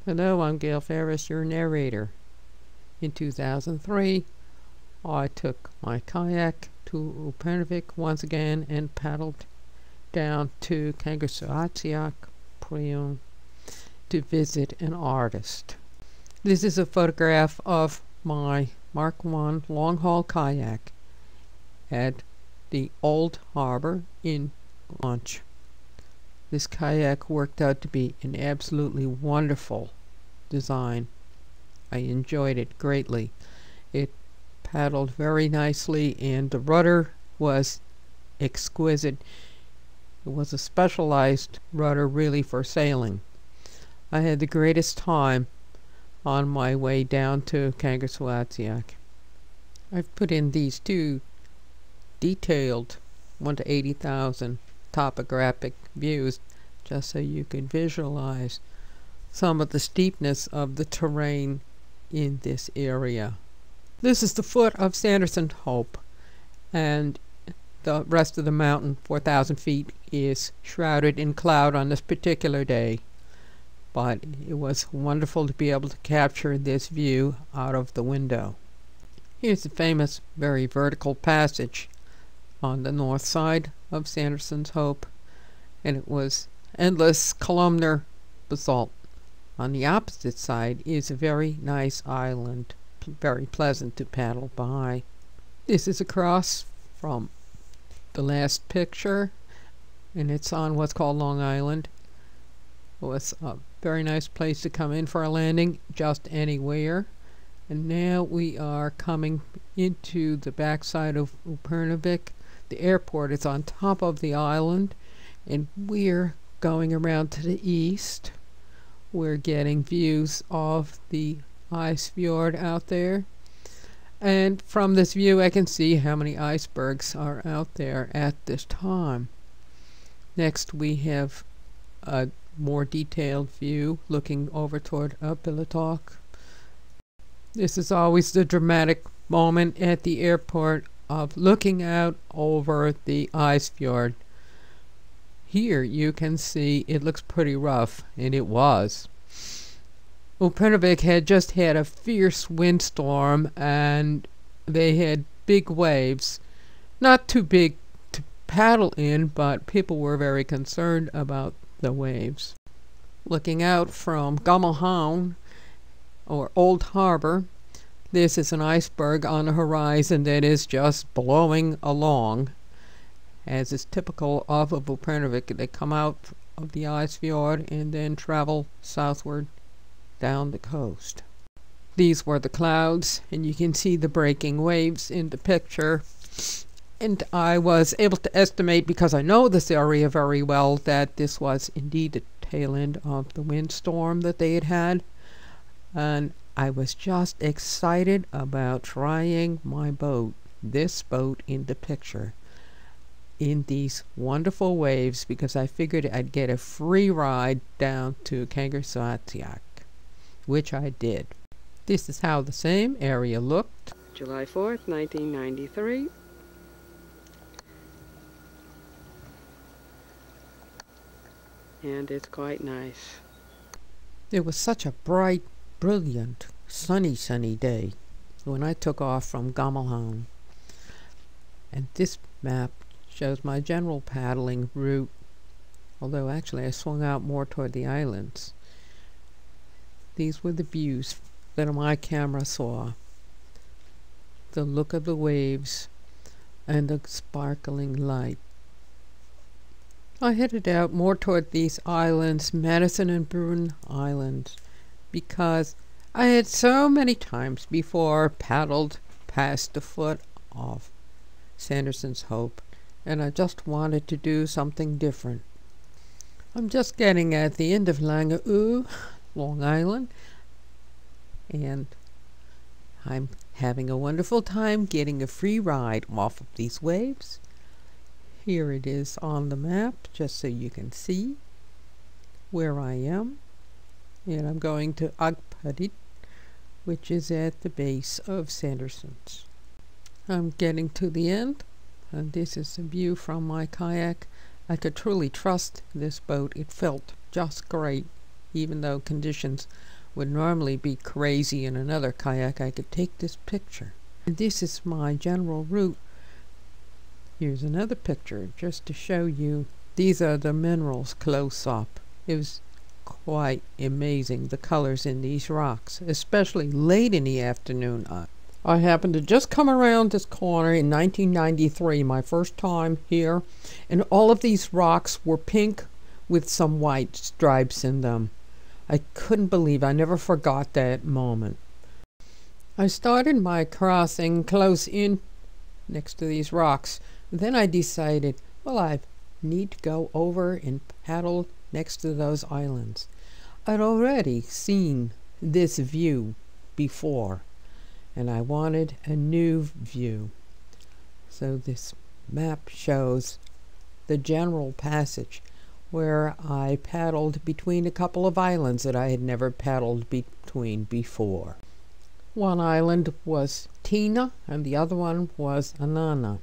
Hello, I'm GEFerris, your narrator. In 2003, I took my kayak to Upernavik once again and paddled down to Kangasaatsiaq, Prøven, to visit an artist. This is a photograph of my Mark I long-haul kayak at the old harbor in launch. This kayak worked out to be an absolutely wonderful design. I enjoyed it greatly. It paddled very nicely and the rudder was exquisite. It was a specialized rudder really for sailing. I had the greatest time on my way down to Kangasaatsiaq. I've put in these two detailed 1 to 80,000 topographic views just so you can visualize some of the steepness of the terrain in this area. This is the foot of Sanderson Hope, and the rest of the mountain, 4,000 feet, is shrouded in cloud on this particular day. But it was wonderful to be able to capture this view out of the window. Here's the famous, very vertical passage on the north side of Sanderson's Hope, and it was endless columnar basalt. On the opposite side is a very nice island, very pleasant to paddle by. This is across from the last picture, and it's on what's called Long Island. It was a very nice place to come in for a landing, just anywhere. And now we are coming into the backside of Upernavik. The airport is on top of the island, and we're going around to the east. We're getting views of the Lexa Fjord out there. And from this view I can see how many icebergs are out there at this time. Next we have a more detailed view looking over toward Aappilattoq. This is always the dramatic moment at the airport of looking out over the Lexa Fjord. Here you can see it looks pretty rough, and it was. Upernavik had just had a fierce windstorm and they had big waves. Not too big to paddle in, but people were very concerned about the waves. Looking out from Gamalhound, or Old Harbor, this is an iceberg on the horizon that is just blowing along. As is typical of Upernavik, they come out of the Lexa Fjord and then travel southward down the coast. These were the clouds, and you can see the breaking waves in the picture. And I was able to estimate, because I know this area very well, that this was indeed the tail end of the windstorm that they had had. And I was just excited about trying my boat, this boat in the picture, in these wonderful waves, because I figured I'd get a free ride down to Kangasaatsiaq, which I did. This is how the same area looked. July 4th, 1993. And it's quite nice. It was such a bright, brilliant, sunny day when I took off from Gamalhound. And this map shows my general paddling route, although actually I swung out more toward the islands. These were the views that my camera saw. The look of the waves and the sparkling light. I headed out more toward these islands, Madison and Prøven Islands, because I had so many times before paddled past the foot of Sanderson's Hope, and I just wanted to do something different. I'm just getting at the end of Langaeu, Long Island, and I'm having a wonderful time getting a free ride off of these waves. Here it is on the map, just so you can see where I am. And I'm going to Upernavik, which is at the base of Sanderson's. I'm getting to the end, and this is a view from my kayak. I could truly trust this boat. It felt just great. even though conditions would normally be crazy in another kayak, I could take this picture. And this is my general route. Here's another picture just to show you. These are the minerals close up. It was quite amazing, the colors in these rocks, especially late in the afternoon. I happened to just come around this corner in 1993, my first time here, and all of these rocks were pink with some white stripes in them. I couldn't believe, I never forgot that moment. I started my crossing close in next to these rocks. Then I decided, well, I need to go over and paddle next to those islands. I'd already seen this view before, and I wanted a new view. So this map shows the general passage where I paddled between a couple of islands that I had never paddled between before. One island was Tina and the other one was Anana.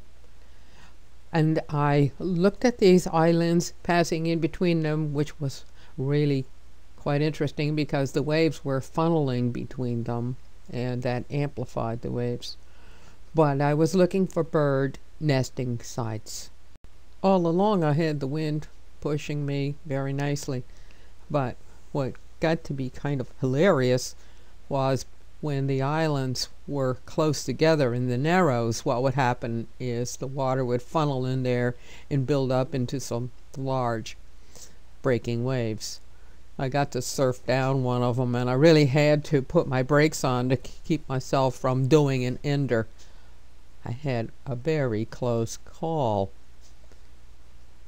And I looked at these islands passing in between them, which was really quite interesting because the waves were funneling between them and that amplified the waves. But I was looking for bird nesting sites. All along I had the wind pushing me very nicely, but what got to be kind of hilarious was when the islands were close together in the narrows, what would happen is the water would funnel in there and build up into some large breaking waves. I got to surf down one of them, and I really had to put my brakes on to keep myself from doing an ender. I had a very close call,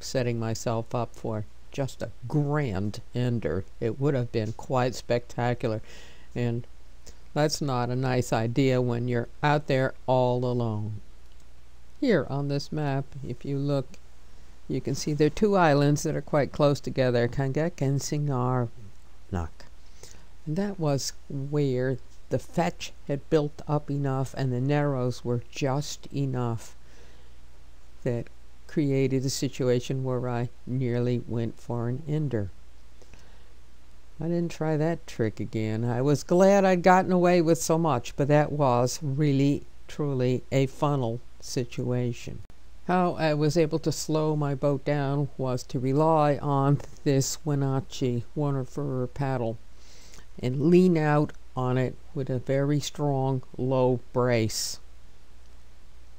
setting myself up for just a grand ender. It would have been quite spectacular, and that's not a nice idea when you're out there all alone. Here on this map, if you look, you can see there are two islands that are quite close together, Kangasaatsiaq and Nunaquase. And that was where the fetch had built up enough and the narrows were just enough that created a situation where I nearly went for an ender. I didn't try that trick again. I was glad I'd gotten away with so much, but that was really, truly a funnel situation. How I was able to slow my boat down was to rely on this Wenatchee one-refer paddle and lean out on it with a very strong low brace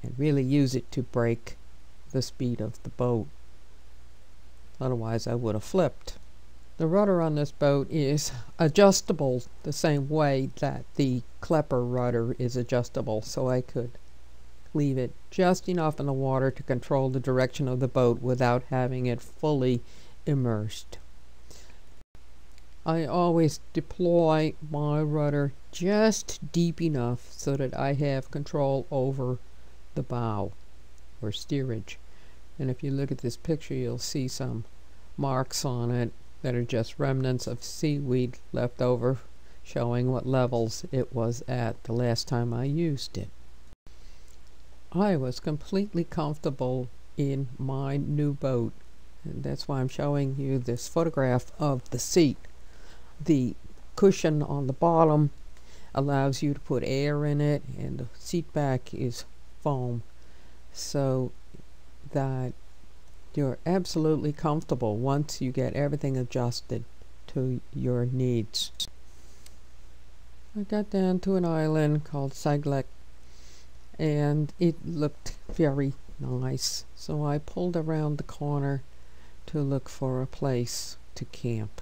and really use it to break the speed of the boat. Otherwise I would have flipped. The rudder on this boat is adjustable the same way that the Klepper rudder is adjustable, so I could leave it just enough in the water to control the direction of the boat without having it fully immersed. I always deploy my rudder just deep enough so that I have control over the bow or steerage. And if you look at this picture, you'll see some marks on it that are just remnants of seaweed left over, showing what levels it was at the last time I used it. I was completely comfortable in my new boat, and that's why I'm showing you this photograph of the seat. The cushion on the bottom allows you to put air in it, and the seat back is foam, so that you're absolutely comfortable once you get everything adjusted to your needs. I got down to an island called Aappilattoq, and it looked very nice, so I pulled around the corner to look for a place to camp.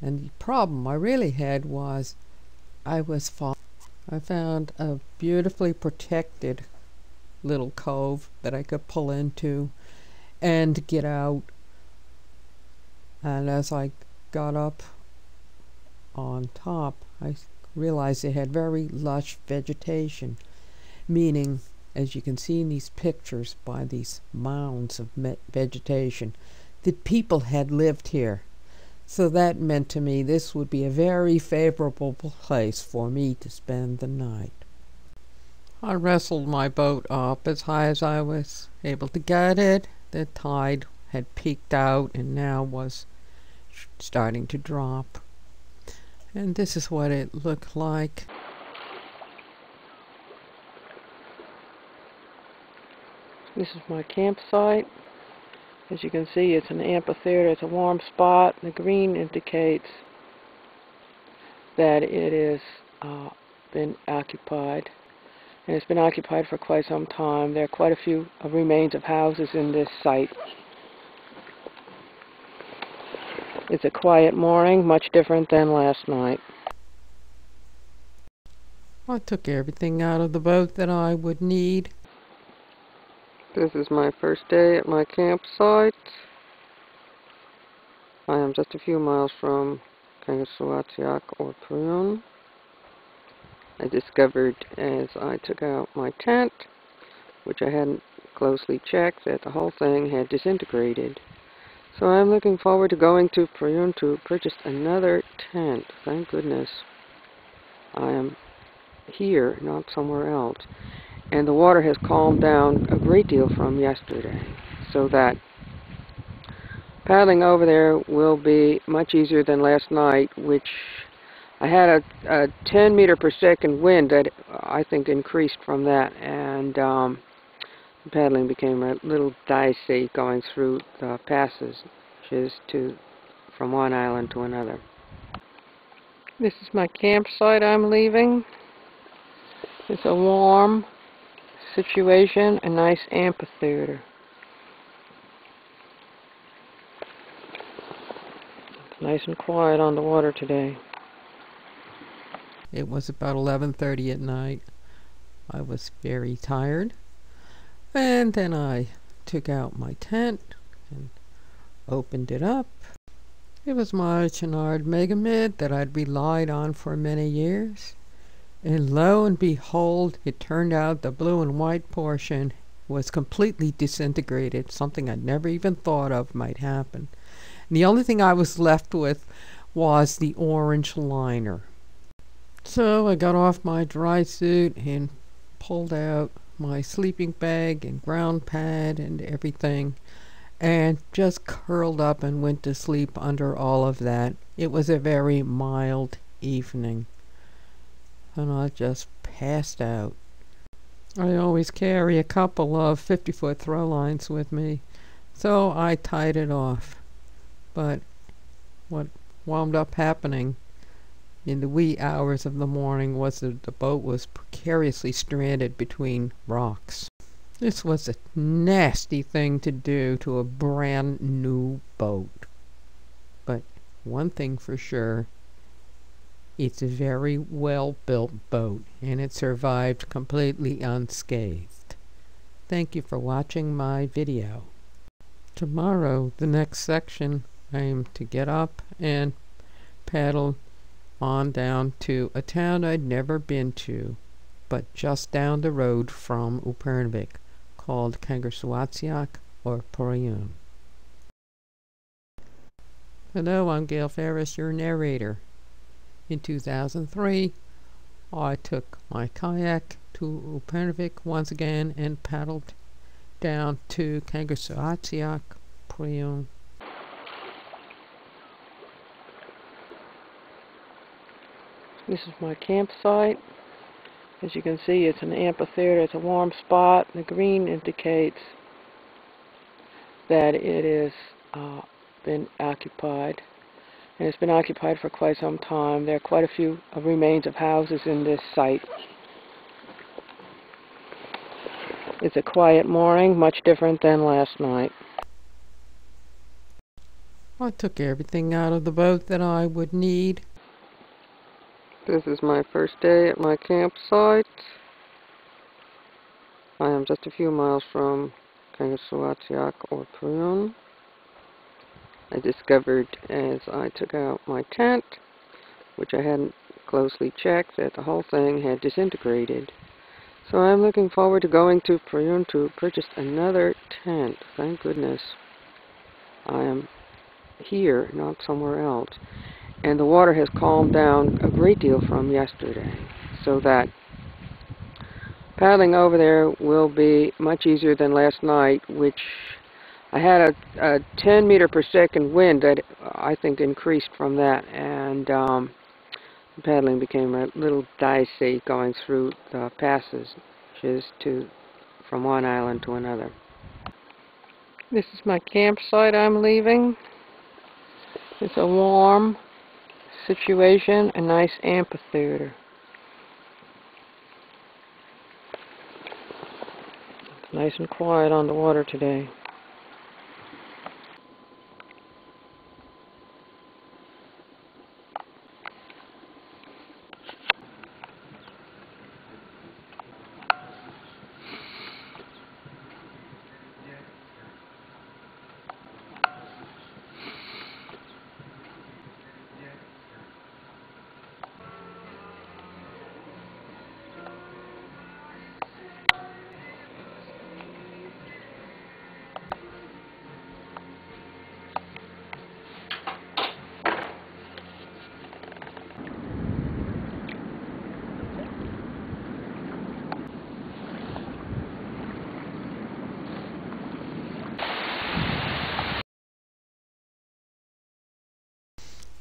And the problem I really had was I found a beautifully protected little cove that I could pull into and get out, and as I got up on top I realized it had very lush vegetation, meaning, as you can see in these pictures by these mounds of vegetation, that people had lived here. So that meant to me this would be a very favorable place for me to spend the night. I wrestled my boat up as high as I was able to get it. The tide had peaked out and now was starting to drop. And this is what it looked like. This is my campsite. As you can see, it's an amphitheater. It's a warm spot. The green indicates that it is been occupied. And it's been occupied for quite some time. There are quite a few remains of houses in this site. It's a quiet morning, much different than last night. I took everything out of the boat that I would need. This is my first day at my campsite. I am just a few miles from Kangasaatsiaq or Prøven. I discovered as I took out my tent, which I hadn't closely checked, that the whole thing had disintegrated. So I'm looking forward to going to Prøven to purchase another tent. Thank goodness I am here, not somewhere else. And the water has calmed down a great deal from yesterday, so that paddling over there will be much easier than last night, which I had a 10 meter per second wind that I think increased from that, and paddling became a little dicey going through the passages from one island to another. This is my campsite I'm leaving. It's a warm situation, a nice amphitheater. It's nice and quiet on the water today. It was about 11:30 at night. I was very tired. And then I took out my tent and opened it up. It was my Chenard Megamid that I'd relied on for many years. And lo and behold, it turned out the blue and white portion was completely disintegrated, something I'd never even thought of might happen. And the only thing I was left with was the orange liner. So I got off my dry suit and pulled out my sleeping bag and ground pad and everything, and just curled up and went to sleep under all of that. It was a very mild evening, and I just passed out. I always carry a couple of 50-foot throw lines with me, so I tied it off. But what wound up happening in the wee hours of the morning was that the boat was precariously stranded between rocks. This was a nasty thing to do to a brand new boat. But one thing for sure, it's a very well built boat, and it survived completely unscathed. Thank you for watching my video. Tomorrow, the next section, I am to get up and paddle on down to a town I'd never been to, but just down the road from Upernavik, called Kangasaatsiaq or Prøven. Hello, I'm GEFerris, your narrator. In 2003, I took my kayak to Upernavik once again and paddled down to Kangasaatsiaq, Prøven. This is my campsite. As you can see, it's an amphitheater. It's a warm spot. The green indicates that it is been occupied. And it's been occupied for quite some time. There are quite a few remains of houses in this site. It's a quiet morning, much different than last night. I took everything out of the boat that I would need. This is my first day at my campsite. I am just a few miles from Kangasaatsiaq or Prøven. I discovered as I took out my tent, which I hadn't closely checked, that the whole thing had disintegrated. So I'm looking forward to going to Prøven to purchase another tent. Thank goodness I am here, not somewhere else. And the water has calmed down a great deal from yesterday, so that paddling over there will be much easier than last night, which I had a 10 meter per second wind that I think increased from that, and paddling became a little dicey going through the passes from one island to another. This is my campsite I'm leaving. It's a warm situation, a nice amphitheater. It's nice and quiet on the water today.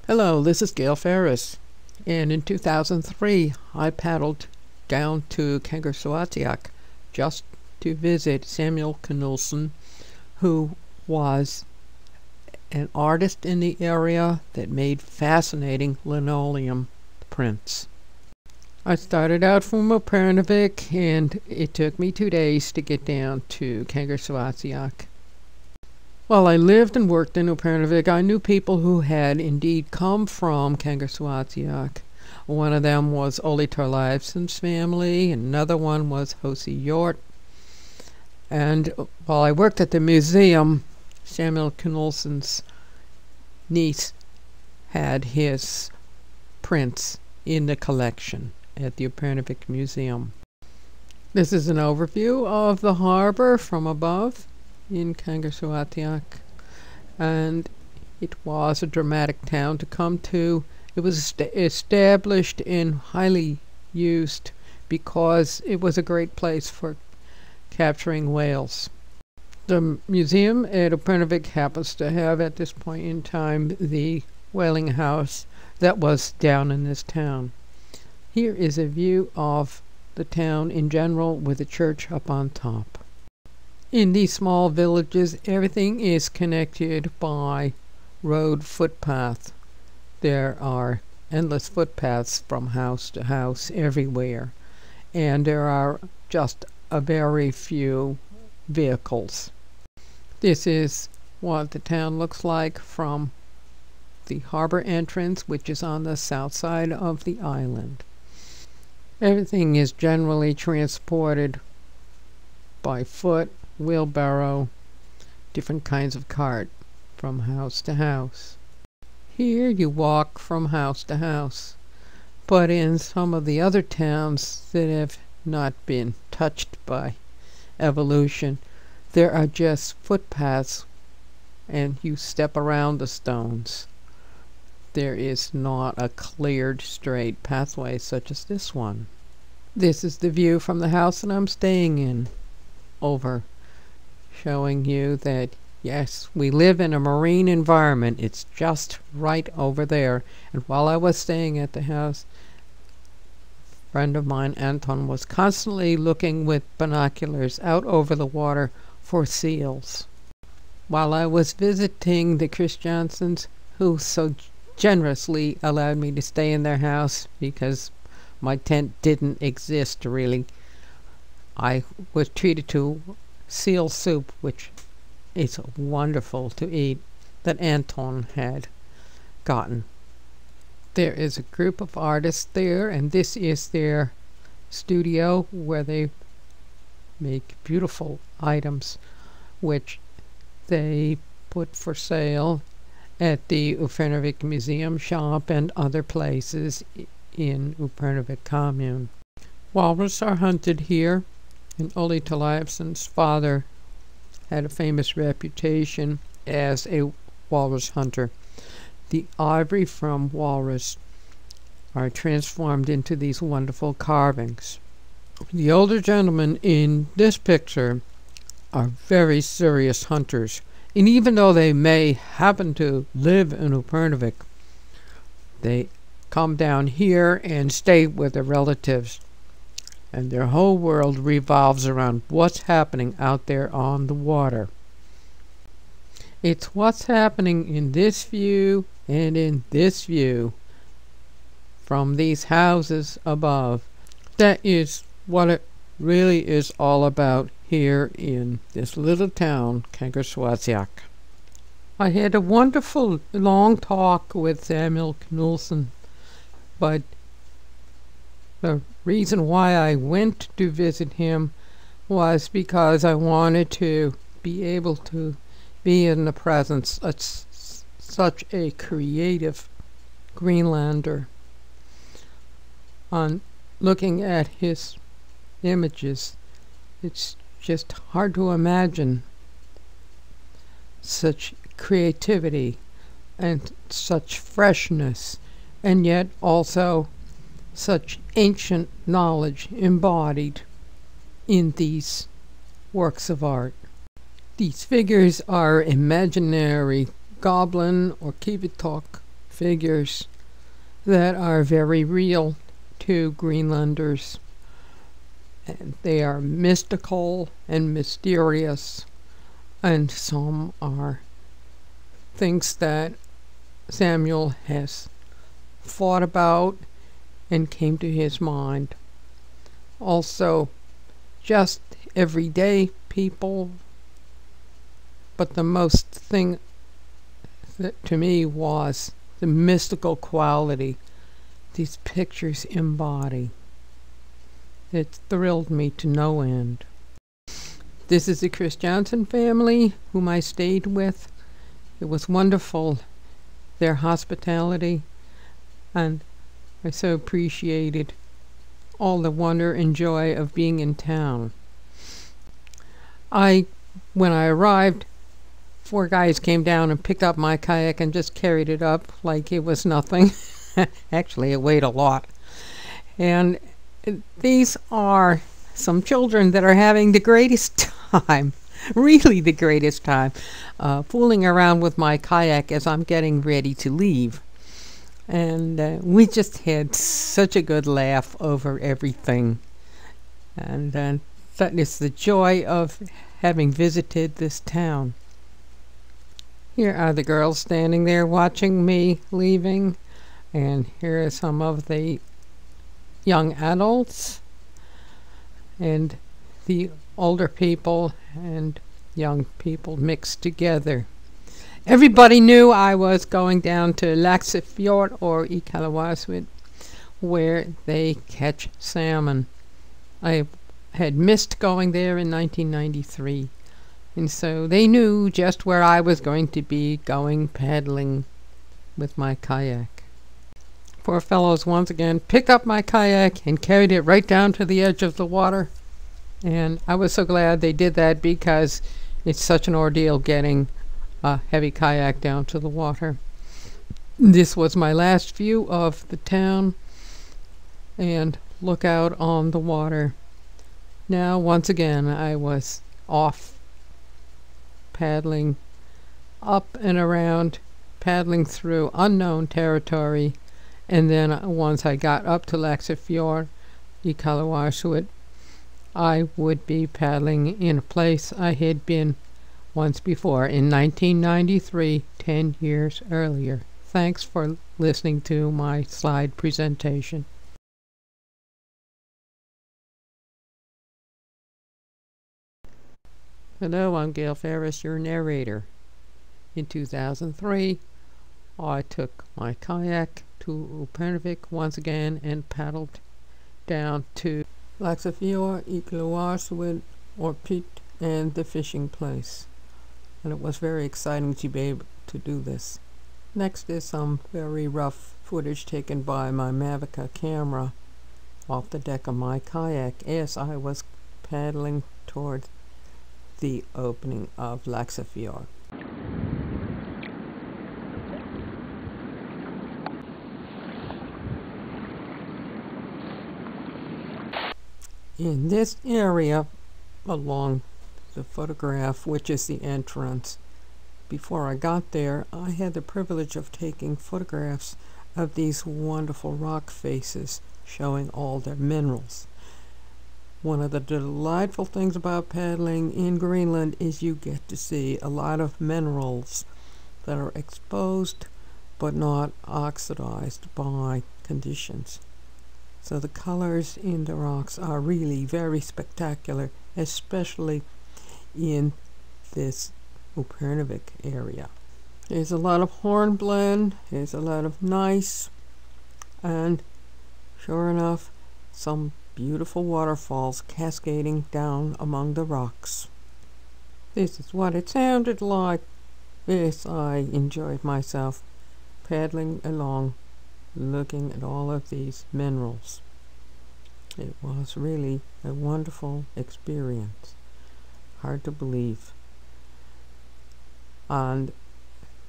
Hello, this is GEFerris, and in 2003 I paddled down to Kangasaatsiaq just to visit Samuel Knudsen, who was an artist in the area that made fascinating linoleum prints. I started out from Upernavik, and it took me 2 days to get down to Kangasaatsiaq. While I lived and worked in Upernavik, I knew people who had indeed come from Kangasaatsiaq. One of them was Ole Thorleifsen's family, another one was Josie Hjort. And while I worked at the museum, Samuel Knudsen's niece had his prints in the collection at the Upernavik Museum. This is an overview of the harbor from above in Kangasaatsiaq, and it was a dramatic town to come to. It was established and highly used because it was a great place for capturing whales. The museum at Upernavik happens to have at this point in time the whaling house that was down in this town. Here is a view of the town in general with the church up on top. In these small villages, everything is connected by road footpath. There are endless footpaths from house to house everywhere, and there are just a very few vehicles. This is what the town looks like from the harbor entrance, which is on the south side of the island. Everything is generally transported by foot, wheelbarrow, different kinds of cart from house to house. Here you walk from house to house, but in some of the other towns that have not been touched by evolution, there are just footpaths and you step around the stones. There is not a cleared straight pathway such as this one. This is the view from the house that I'm staying in, over, showing you that yes, we live in a marine environment. It's just right over there. And while I was staying at the house, a friend of mine, Anton, was constantly looking with binoculars out over the water for seals. While I was visiting the Christiansens, who so generously allowed me to stay in their house because my tent didn't exist really, I was treated to seal soup, which is wonderful to eat, that Anton had gotten. There is a group of artists there, and this is their studio where they make beautiful items which they put for sale at the Upernavik Museum shop and other places in Upernavik commune. Walrus are hunted here, and Ole Thorleifsen's father had a famous reputation as a walrus hunter. The ivory from walrus are transformed into these wonderful carvings. The older gentlemen in this picture are very serious hunters, And even though they may happen to live in Upernavik, they come down here and stay with their relatives. And their whole world revolves around what's happening out there on the water. It's what's happening in this view and in this view from these houses above. That is what it really is all about here in this little town, Kangasaatsiaq. I had a wonderful long talk with Samuel Knudsen, but the reason why I went to visit him was because I wanted to be able to be in the presence of such a creative Greenlander. On looking at his images, it's just hard to imagine such creativity and such freshness, and yet also such ancient knowledge embodied in these works of art. These figures are imaginary goblin or Aappilattoq figures that are very real to Greenlanders. And they are mystical and mysterious, and some are things that Samuel has thought about and came to his mind. Also, just everyday people, but the most thing that to me was the mystical quality these pictures embody. It thrilled me to no end. This is the Chris Johnson family whom I stayed with. It was wonderful, their hospitality, and I so appreciated all the wonder and joy of being in town. When I arrived, 4 guys came down and picked up my kayak and just carried it up like it was nothing. Actually, it weighed a lot. And these are some children that are having the greatest time, really the greatest time, fooling around with my kayak as I'm getting ready to leave. And we just had such a good laugh over everything. And that is the joy of having visited this town. Here are the girls standing there watching me leaving. And here are some of the young adults and the older people and young people mixed together. Everybody knew I was going down to Lexa Fjord or Kangasaatsiaq, where they catch salmon. I had missed going there in 1993, and so they knew just where I was going to be going paddling with my kayak. 4 fellows once again picked up my kayak and carried it right down to the edge of the water. And I was so glad they did that because it's such an ordeal getting a heavy kayak down to the water. This was my last view of the town and look out on the water. Now once again I was off paddling up and around, paddling through unknown territory. And then once I got up to Lexa Fjord, Kangasaatsiaq, I would be paddling in a place I had been once before in 1993, 10 years earlier. Thanks for listening to my slide presentation. Hello, I'm GEFerris, your narrator. In 2003, I took my kayak to Upernavik once again and paddled down to Lexa Fjord, Kangasaatsiaq, Orpit, and the fishing place. And it was very exciting to be able to do this. Next is some very rough footage taken by my Mavic camera off the deck of my kayak as I was paddling toward the opening of Lexa Fjord. In this area along the photograph, which is the entrance, before I got there, I had the privilege of taking photographs of these wonderful rock faces showing all their minerals. One of the delightful things about paddling in Greenland is you get to see a lot of minerals that are exposed but not oxidized by conditions. So the colors in the rocks are really very spectacular, especially in this Upernavik area. There's a lot of hornblende, there's a lot of gneiss, and sure enough, some beautiful waterfalls cascading down among the rocks. This is what it sounded like. Yes, I enjoyed myself paddling along, looking at all of these minerals. It was really a wonderful experience. Hard to believe. And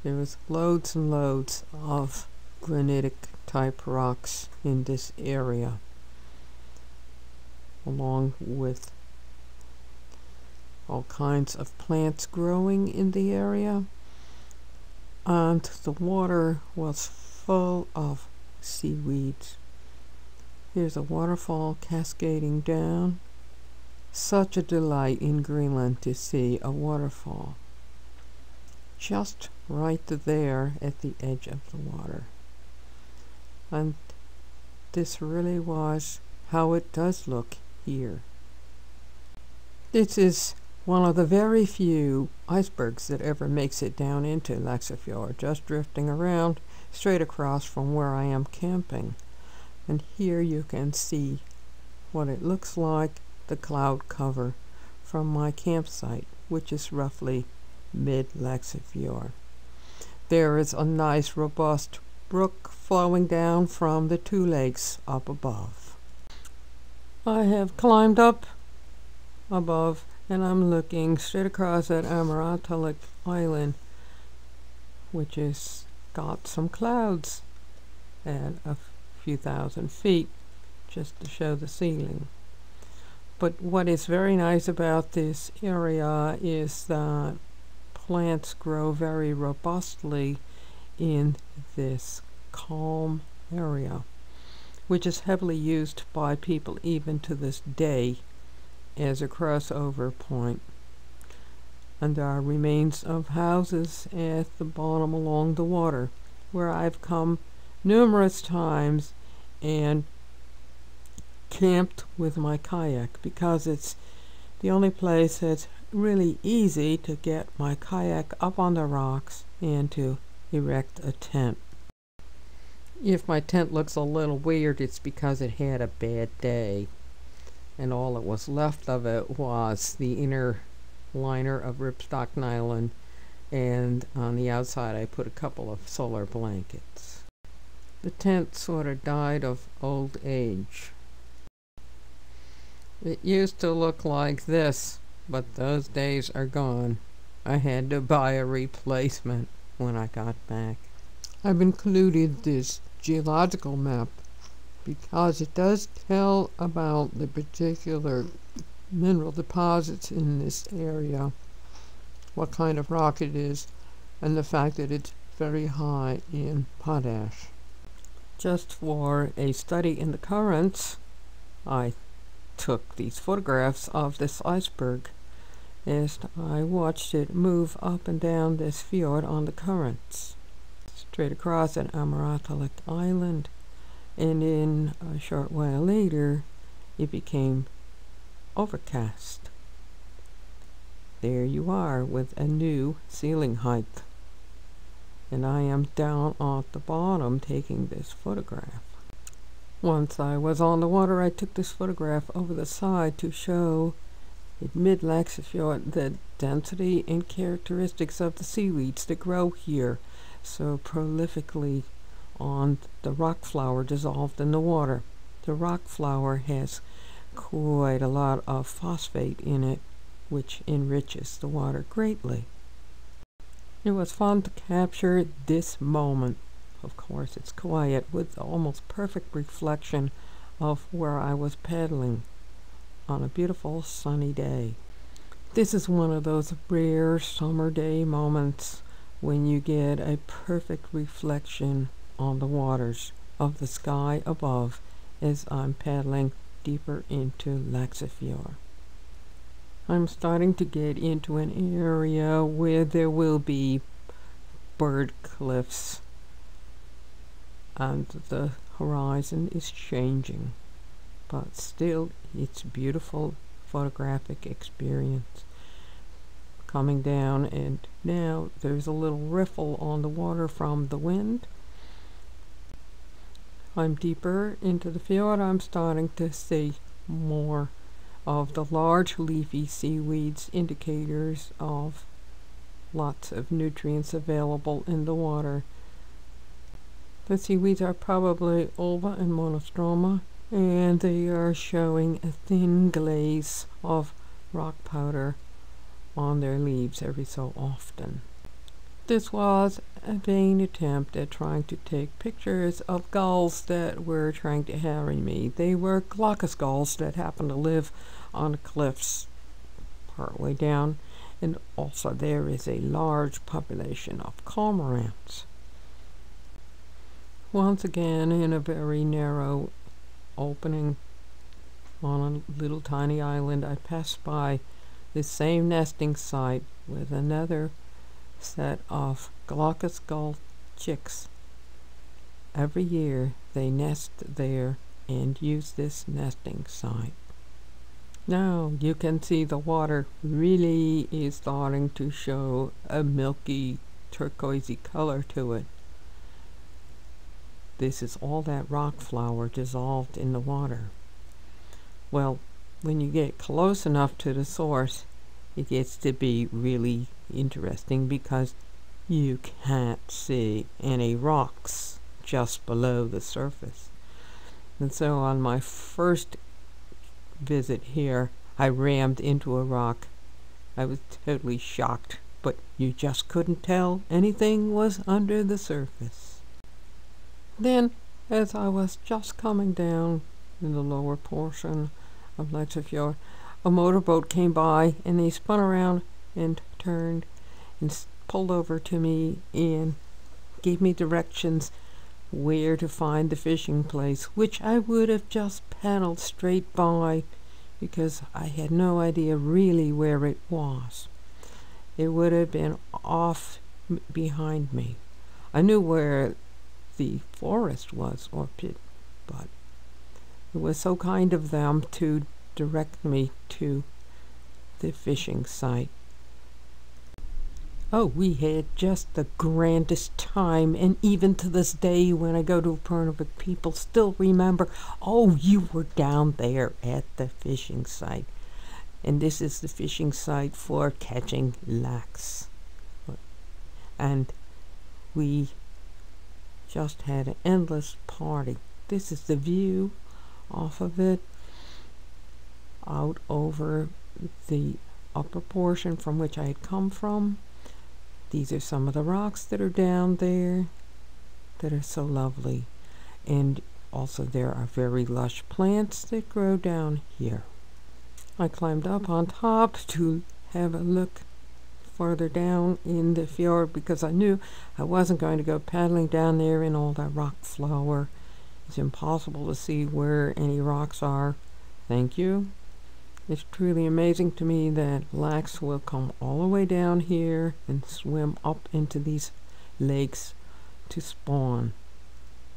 there was loads and loads of granitic type rocks in this area, along with all kinds of plants growing in the area, and the water was full of seaweeds. Here's a waterfall cascading down. Such a delight in Greenland to see a waterfall just right there at the edge of the water. And this really was how it does look here. This is one of the very few icebergs that ever makes it down into Lexa Fjord, just drifting around straight across from where I am camping. And here you can see what it looks like, the cloud cover from my campsite, which is roughly mid-Lexa Fjord. There is a nice robust brook flowing down from the two lakes up above. I have climbed up above and I'm looking straight across at Aappilattoq Island, which has got some clouds at a few thousand feet just to show the ceiling. But what is very nice about this area is that plants grow very robustly in this calm area, which is heavily used by people even to this day as a crossover point. And there are remains of houses at the bottom along the water, where I've come numerous times and camped with my kayak, because it's the only place that's really easy to get my kayak up on the rocks and to erect a tent. If my tent looks a little weird, it's because it had a bad day, and all that was left of it was the inner liner of ripstock nylon, and on the outside I put a couple of solar blankets. The tent sort of died of old age. It used to look like this, but those days are gone. I had to buy a replacement when I got back. I've included this geological map because it does tell about the particular mineral deposits in this area, what kind of rock it is, and the fact that it's very high in potash. Just for a study in the currents, I took these photographs of this iceberg as I watched it move up and down this fjord on the currents. Straight across at Aappilattoq Island, and in a short while later it became overcast. There you are with a new ceiling height, and I am down at the bottom taking this photograph. Once I was on the water, I took this photograph over the side to show at mid-Lexa Fjord the density and characteristics of the seaweeds that grow here so prolifically on the rock flour dissolved in the water. The rock flour has quite a lot of phosphate in it, which enriches the water greatly. It was fun to capture this moment. Of course, it's quiet with almost perfect reflection of where I was paddling on a beautiful sunny day. This is one of those rare summer day moments when you get a perfect reflection on the waters of the sky above as I'm paddling deeper into Lexa Fjord. I'm starting to get into an area where there will be bird cliffs and the horizon is changing, but still it's a beautiful photographic experience. Coming down, and now there's a little riffle on the water from the wind. I'm deeper into the fjord. I'm starting to see more of the large leafy seaweeds, indicators of lots of nutrients available in the water. The seaweeds are probably ulva and monostroma, and they are showing a thin glaze of rock powder on their leaves every so often. This was a vain attempt at trying to take pictures of gulls that were trying to harry me. They were glaucous gulls that happened to live on the cliffs partway down, and also there is a large population of cormorants. Once again, in a very narrow opening on a little tiny island, I passed by the same nesting site with another set of glaucous gull chicks. Every year they nest there and use this nesting site. Now you can see the water really is starting to show a milky turquoisey color to it. This is all that rock flour dissolved in the water. Well, when you get close enough to the source, it gets to be really interesting because you can't see any rocks just below the surface. And so on my first visit here, I rammed into a rock. I was totally shocked, but you just couldn't tell anything was under the surface. Then, as I was just coming down in the lower portion of Lexa Fjord, a motorboat came by and they spun around and turned and pulled over to me and gave me directions where to find the fishing place, which I would have just paddled straight by because I had no idea really where it was. It would have been off behind me. I knew where the forest was, Orpit, but it was so kind of them to direct me to the fishing site. Oh, we had just the grandest time, and even to this day when I go to Upernavik, people still remember, oh, you were down there at the fishing site. And this is the fishing site for catching lax. And we just had an endless party. This is the view off of it, out over the upper portion from which I had come from. These are some of the rocks that are down there that are so lovely. And also there are very lush plants that grow down here. I climbed up on top to have a look farther down in the fjord because I knew I wasn't going to go paddling down there in all that rock flour. It's impossible to see where any rocks are. Thank you. It's truly amazing to me that lax will come all the way down here and swim up into these lakes to spawn.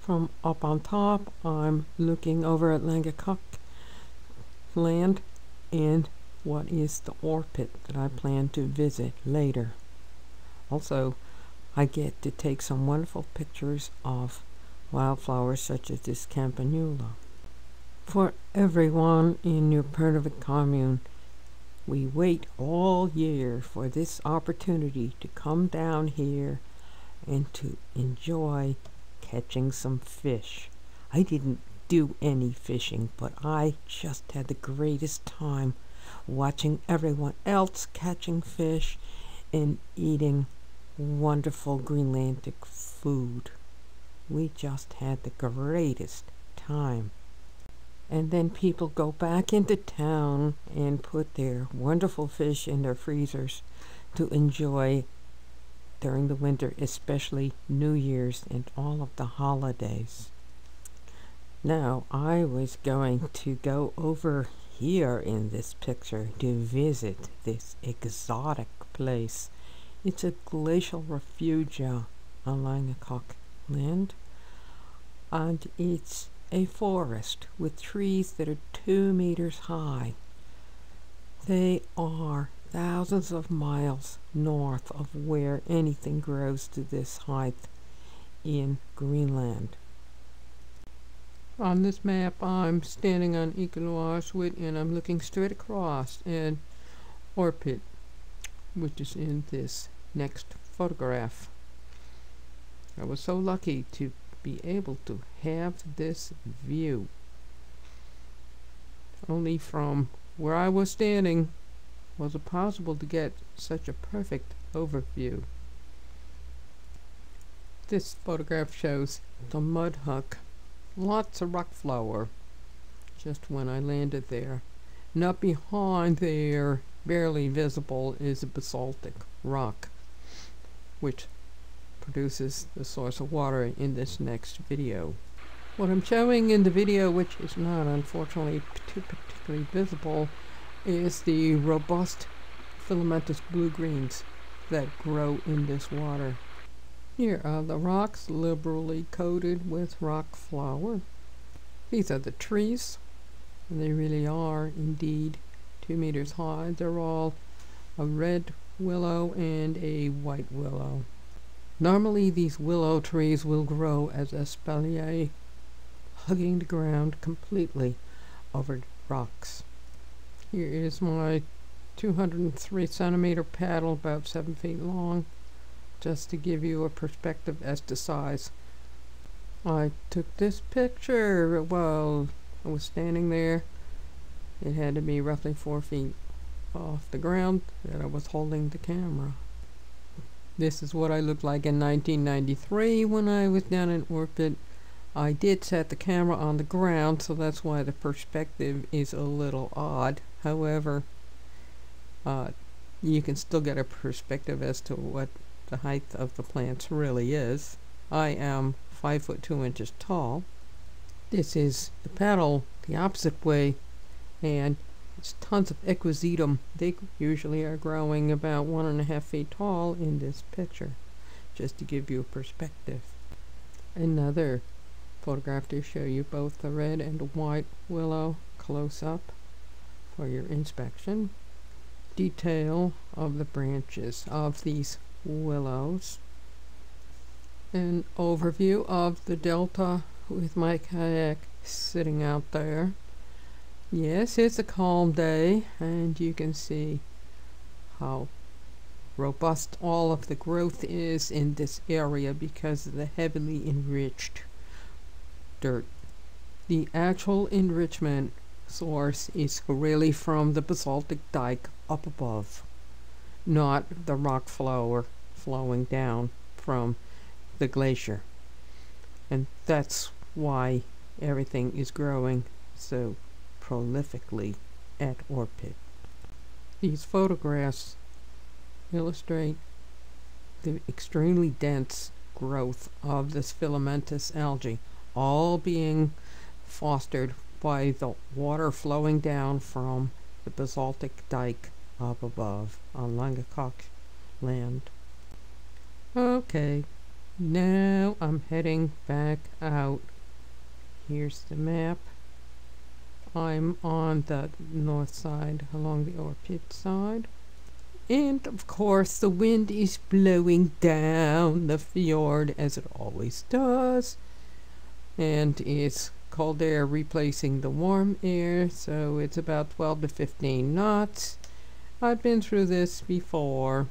From up on top, I'm looking over at Nunaquase land and what is the Orpit that I plan to visit later. Also, I get to take some wonderful pictures of wildflowers such as this campanula. For everyone in your Upernavik commune, we wait all year for this opportunity to come down here and to enjoy catching some fish. I didn't do any fishing, but I just had the greatest time watching everyone else catching fish and eating wonderful Greenlandic food. We just had the greatest time. And then people go back into town and put their wonderful fish in their freezers to enjoy during the winter, especially New Year's and all of the holidays. Now, I was going to go over here in this picture to visit this exotic place. It's a glacial refuge on Langaquac land, and it's a forest with trees that are 2 meters high. They are thousands of miles north of where anything grows to this height in Greenland. On this map, I'm standing on Iqaluit and I'm looking straight across at Orpit, which is in this next photograph. I was so lucky to be able to have this view. Only from where I was standing was it possible to get such a perfect overview. This photograph shows the mudhuck. Lots of rock flower just when I landed there. And up behind there, barely visible, is a basaltic rock, which produces the source of water in this next video. What I'm showing in the video, which is not unfortunately too particularly visible, is the robust filamentous blue-greens that grow in this water. Here are the rocks liberally coated with rock flower. These are the trees, and they really are indeed 2 meters high. They're all a red willow and a white willow. Normally these willow trees will grow as espalier, hugging the ground completely over rocks. Here is my 203 centimeter paddle, about 7 feet long, just to give you a perspective as to size. I took this picture while I was standing there. It had to be roughly 4 feet off the ground that I was holding the camera. This is what I looked like in 1993 when I was down in Orpit. I did set the camera on the ground, so that's why the perspective is a little odd. However, you can still get a perspective as to what the height of the plants really is. I am 5 foot 2 inches tall. This is the paddle the opposite way, and it's tons of equisetum. They usually are growing about 1.5 feet tall in this picture, just to give you a perspective. Another photograph to show you both the red and the white willow close up for your inspection. Detail of the branches of these willows. An overview of the delta with my kayak sitting out there. Yes, it's a calm day, and you can see how robust all of the growth is in this area because of the heavily enriched dirt. The actual enrichment source is really from the basaltic dike up above, not the rock flower flowing down from the glacier. And that's why everything is growing so prolifically at Orpit. These photographs illustrate the extremely dense growth of this filamentous algae, all being fostered by the water flowing down from the basaltic dike up above on Langaquac land. Okay, now I'm heading back out. Here's the map. I'm on the north side along the Orpit side. And of course the wind is blowing down the fjord as it always does. And it's cold air replacing the warm air, so it's about 12 to 15 knots. I've been through this before.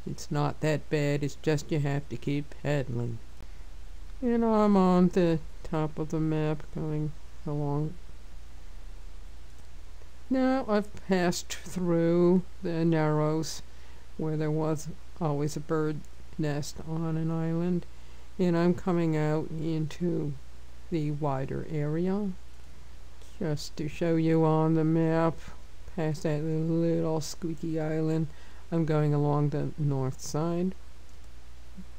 It's not that bad, it's just you have to keep paddling. And I'm on the top of the map going along. Now I've passed through the narrows where there was always a bird nest on an island, and I'm coming out into the wider area. Just to show you on the map, past that little squeaky island, I'm going along the north side.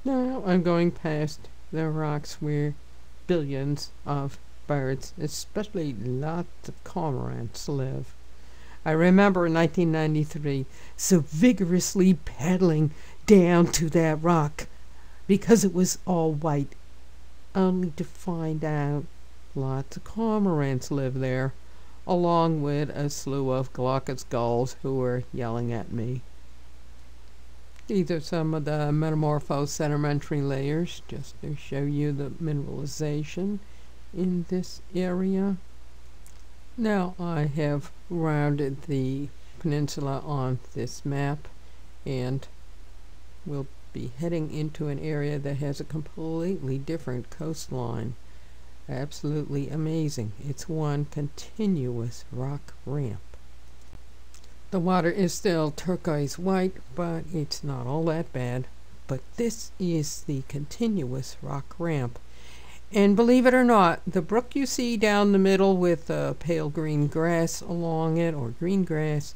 Now I'm going past the rocks where billions of birds, especially lots of cormorants, live. I remember in 1993 so vigorously paddling down to that rock because it was all white, only to find out lots of cormorants live there, along with a slew of glaucous gulls who were yelling at me. These are some of the metamorphosed sedimentary layers, just to show you the mineralization in this area. Now I have rounded the peninsula on this map, and we'll be heading into an area that has a completely different coastline. Absolutely amazing. It's one continuous rock ramp. The water is still turquoise white, but it's not all that bad. But this is the continuous rock ramp. And believe it or not, the brook you see down the middle with pale green grass along it, or green grass,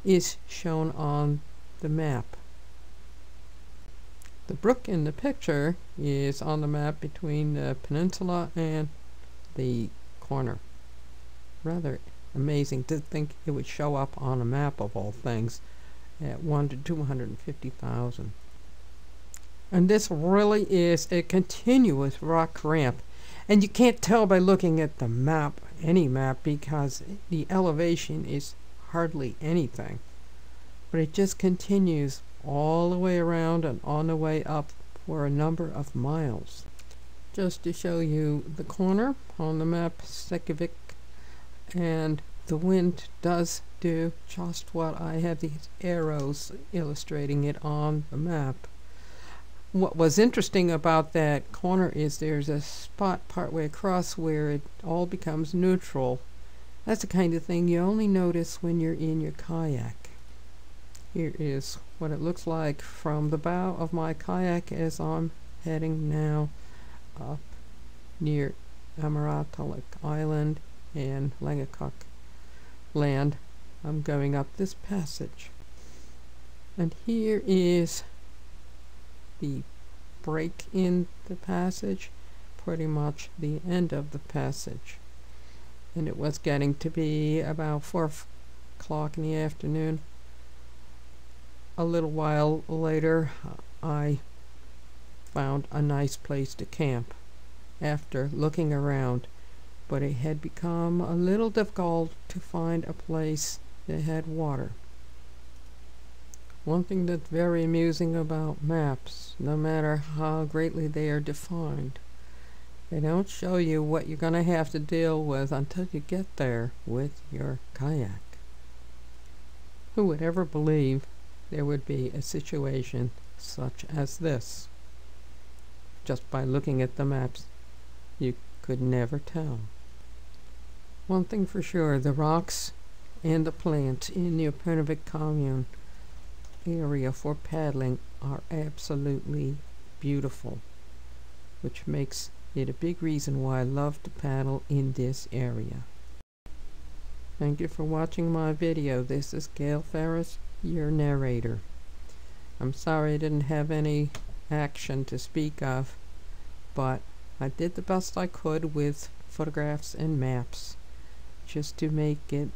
is shown on the map. The brook in the picture is on the map between the peninsula and the corner. Rather amazing to think it would show up on a map of all things at 1 to 250,000. And this really is a continuous rock ramp. And you can't tell by looking at the map, any map, because the elevation is hardly anything. But it just continues all the way around and on the way up for a number of miles. Just to show you the corner on the map, Reykjavik, and the wind does do just what I have these arrows illustrating it on the map. What was interesting about that corner is there's a spot partway across where it all becomes neutral. That's the kind of thing you only notice when you're in your kayak. Here is what it looks like from the bow of my kayak as I'm heading now up near Aappilattoq Island and Nunaquase land. I'm going up this passage. And here is the break in the passage, pretty much the end of the passage. And it was getting to be about 4 o'clock in the afternoon. A little while later, I found a nice place to camp after looking around, but it had become a little difficult to find a place that had water. One thing that's very amusing about maps, no matter how greatly they are defined, they don't show you what you're going to have to deal with until you get there with your kayak. Who would ever believe there would be a situation such as this? Just by looking at the maps, you could never tell. One thing for sure, the rocks and the plants in the Upernavik commune area for paddling are absolutely beautiful, which makes it a big reason why I love to paddle in this area. Thank you for watching my video. This is GEFerris, your narrator. I'm sorry I didn't have any action to speak of, but I did the best I could with photographs and maps, just to make it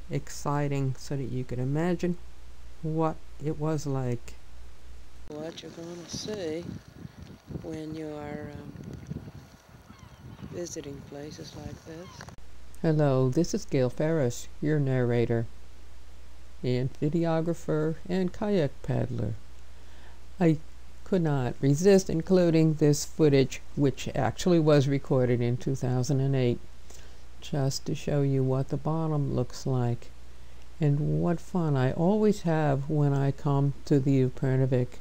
exciting so that you could imagine what it was like. What you're going to see when you are visiting places like this. Hello, this is GEFerris, your narrator and videographer and kayak paddler. I could not resist including this footage, which actually was recorded in 2008, just to show you what the bottom looks like and what fun I always have when I come to the Upernavik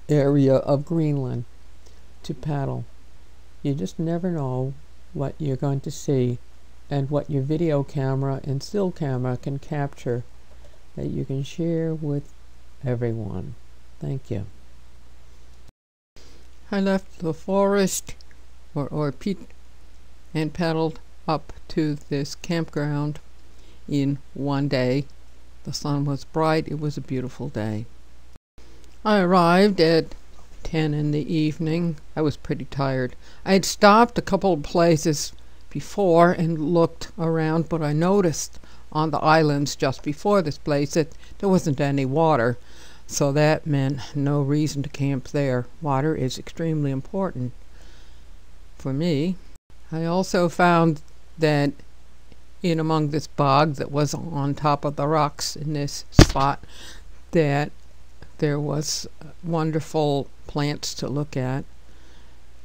area of Greenland to paddle. You just never know what you're going to see and what your video camera and still camera can capture that you can share with everyone. Thank you. I left the forest, or Orpit, and paddled up to this campground in one day. The sun was bright. It was a beautiful day. I arrived at 10 in the evening. I was pretty tired. I had stopped a couple of places before and looked around, but I noticed on the islands just before this place that there wasn't any water. So that meant no reason to camp there. Water is extremely important for me. I also found that in among this bog that was on top of the rocks in this spot, that there was wonderful plants to look at,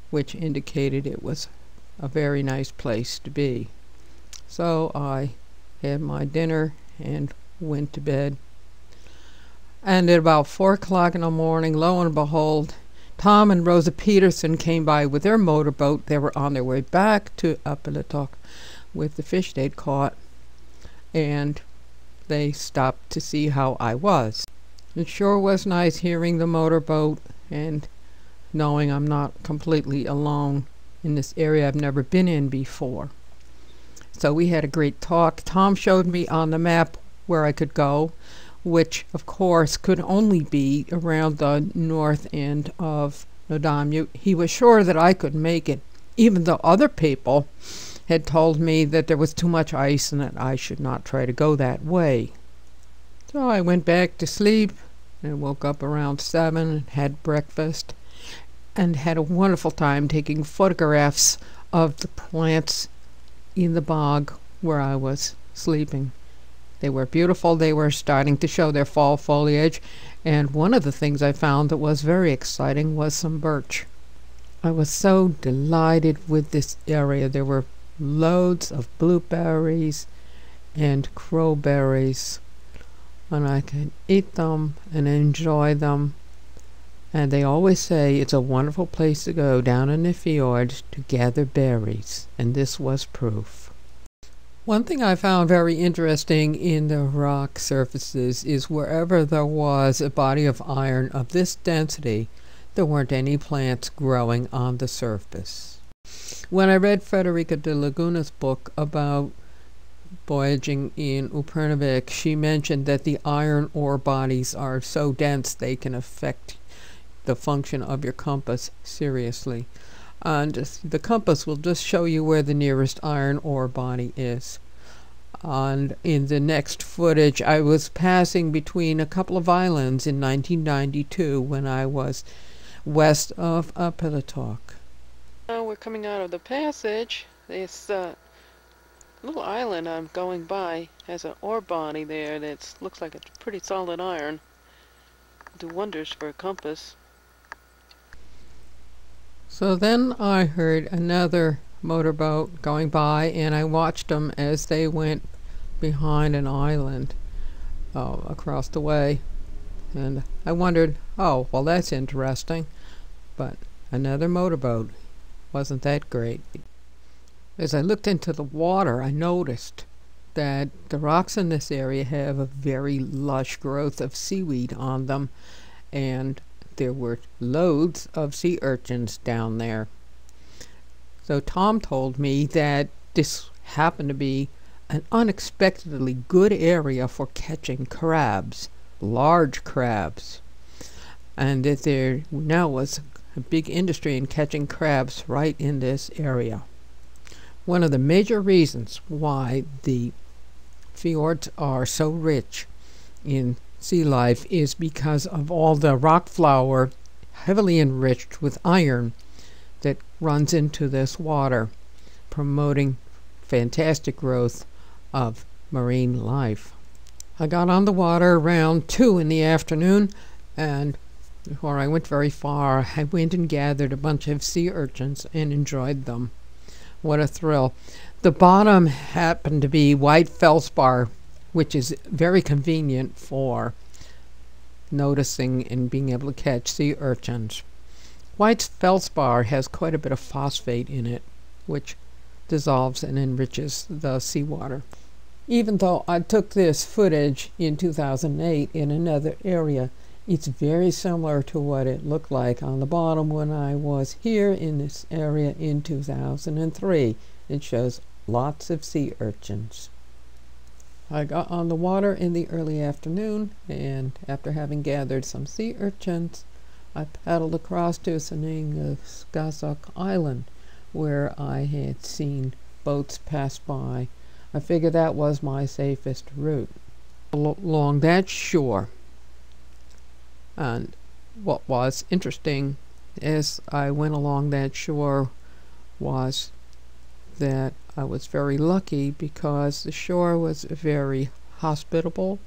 which indicated it was a very nice place to be. So I had my dinner and went to bed. And at about 4 o'clock in the morning, lo and behold, Tom and Rosa Peterson came by with their motorboat. They were on their way back to Aappilattoq with the fish they'd caught, and they stopped to see how I was. It sure was nice hearing the motorboat and knowing I'm not completely alone in this area I've never been in before. So we had a great talk. Tom showed me on the map where I could go, which of course could only be around the north end of Nunaquase. He was sure that I could make it, even though other people had told me that there was too much ice and that I should not try to go that way. So I went back to sleep and woke up around 7 and had breakfast and had a wonderful time taking photographs of the plants in the bog where I was sleeping. They were beautiful. They were starting to show their fall foliage, and one of the things I found that was very exciting was some birch. I was so delighted with this area. There were loads of blueberries and crowberries, and I could eat them and enjoy them. And they always say it's a wonderful place to go down in the fjords to gather berries, and this was proof. One thing I found very interesting in the rock surfaces is wherever there was a body of iron of this density, there weren't any plants growing on the surface. When I read Frederica de Laguna's book about voyaging in Upernavik, she mentioned that the iron ore bodies are so dense they can affect the function of your compass seriously. And the compass will just show you where the nearest iron ore body is. And in the next footage, I was passing between a couple of islands in 1992 when I was west of Aappilattoq. Now we're coming out of the passage. This little island I'm going by has an ore body there that looks like a pretty solid iron. Do wonders for a compass. So then I heard another motorboat going by, and I watched them as they went behind an island across the way. And I wondered, oh, well, that's interesting. But another motorboat. Wasn't that great? As I looked into the water, I noticed that the rocks in this area have a very lush growth of seaweed on them, and there were loads of sea urchins down there. So Tom told me that this happened to be an unexpectedly good area for catching crabs, large crabs, and that there now was a big industry in catching crabs right in this area. One of the major reasons why the fjords are so rich in sea life is because of all the rock flour heavily enriched with iron that runs into this water, promoting fantastic growth of marine life. I got on the water around 2 in the afternoon, and before I went very far, I went and gathered a bunch of sea urchins and enjoyed them. What a thrill. The bottom happened to be white feldspar, which is very convenient for noticing and being able to catch sea urchins. White feldspar has quite a bit of phosphate in it, which dissolves and enriches the seawater. Even though I took this footage in 2008 in another area, it's very similar to what it looked like on the bottom when I was here in this area in 2003. It shows lots of sea urchins. I got on the water in the early afternoon, and after having gathered some sea urchins, I paddled across to Kangasaatsiaq Island, where I had seen boats pass by. I figured that was my safest route along that shore. And what was interesting as I went along that shore was that I was very lucky because the shore was very hospitable.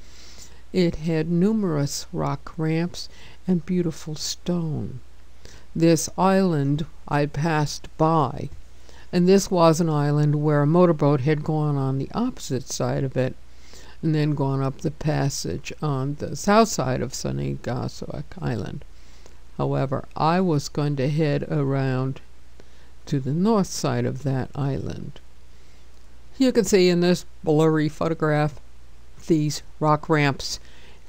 It had numerous rock ramps and beautiful stone. This island I passed by, and this was an island where a motorboat had gone on the opposite side of it and then gone up the passage on the south side of Kangasaatsiaq Island. However, I was going to head around to the north side of that island. You can see in this blurry photograph these rock ramps.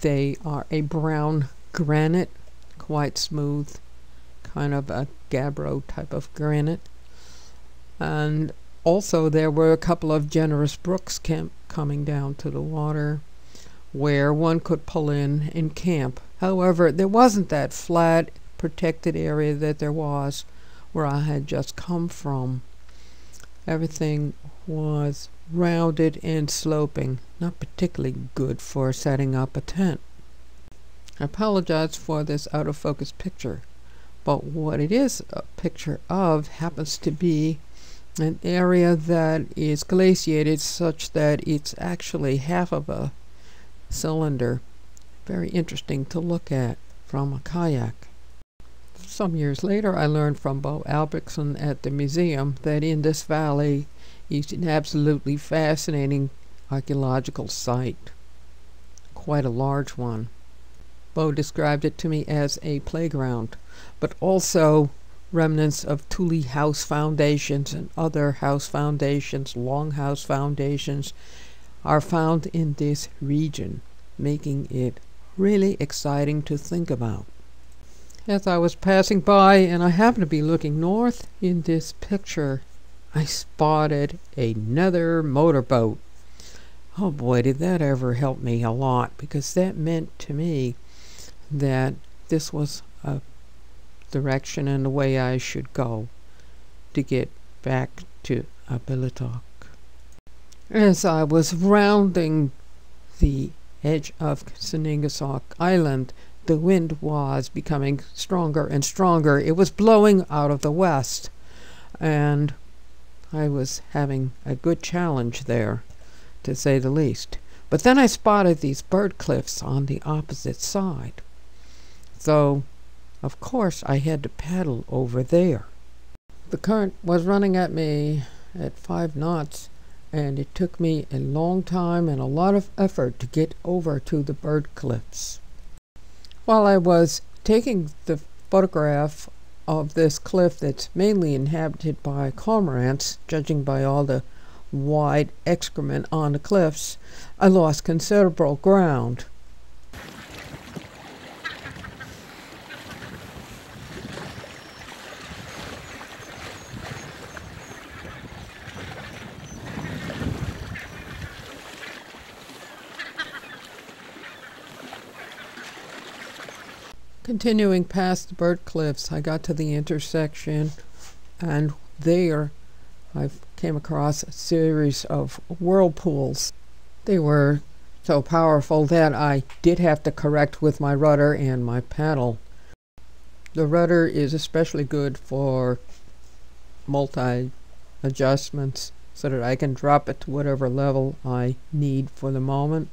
They are a brown granite, quite smooth, kind of a gabbro type of granite. And also there were a couple of generous brooks coming down to the water where one could pull in and camp. However, there wasn't that flat, protected area that there was where I had just come from. Everything was rounded and sloping, not particularly good for setting up a tent. I apologize for this out of focus picture, but what it is a picture of happens to be an area that is glaciated such that it's actually half of a cylinder. Very interesting to look at from a kayak. Some years later, I learned from Bo Albrechtsen at the museum that in this valley is an absolutely fascinating archaeological site, quite a large one. Bo described it to me as a playground, but also remnants of Thule house foundations and other house foundations, longhouse foundations, are found in this region, making it really exciting to think about. As I was passing by, and I happened to be looking north in this picture, I spotted another motorboat. Oh boy, did that ever help me a lot, because that meant to me that this was a direction and the way I should go to get back to Aappilattoq. As I was rounding the edge of Kangasaatsiaq Island, the wind was becoming stronger and stronger. It was blowing out of the west, and I was having a good challenge there, to say the least. But then I spotted these bird cliffs on the opposite side. So, of course, I had to paddle over there. The current was running at me at 5 knots, and it took me a long time and a lot of effort to get over to the bird cliffs. While I was taking the photograph of this cliff that's mainly inhabited by cormorants, judging by all the wide excrement on the cliffs, I lost considerable ground. Continuing past the bird cliffs, I got to the intersection, and there I came across a series of whirlpools. They were so powerful that I did have to correct with my rudder and my paddle. The rudder is especially good for multi-adjustments so that I can drop it to whatever level I need for the moment.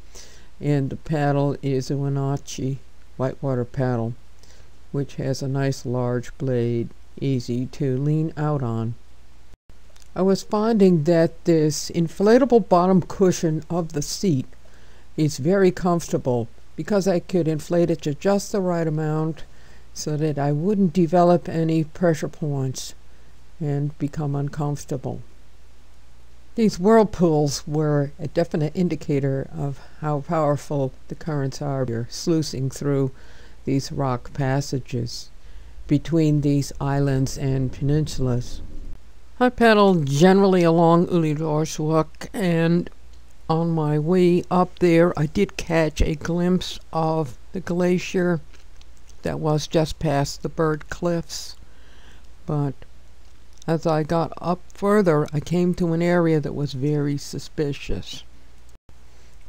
And the paddle is a Nunaquase whitewater paddle, which has a nice large blade, easy to lean out on. I was finding that this inflatable bottom cushion of the seat is very comfortable because I could inflate it to just the right amount so that I wouldn't develop any pressure points and become uncomfortable. These whirlpools were a definite indicator of how powerful the currents are sluicing through these rock passages between these islands and peninsulas. I paddled generally along Upernavik, and on my way up there I did catch a glimpse of the glacier that was just past the bird cliffs. But as I got up further, I came to an area that was very suspicious.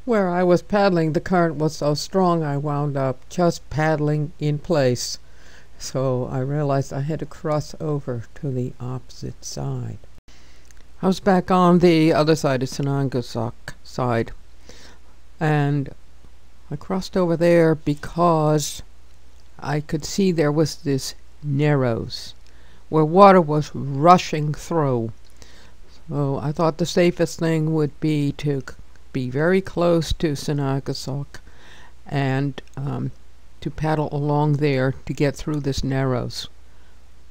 Where I was paddling, the current was so strong I wound up just paddling in place. So I realized I had to cross over to the opposite side. I was back on the other side of Kangasaatsiaq side, and I crossed over there because I could see there was this narrows where water was rushing through. So I thought the safest thing would be to be very close to Kangasaatsiaq and to paddle along there to get through this narrows.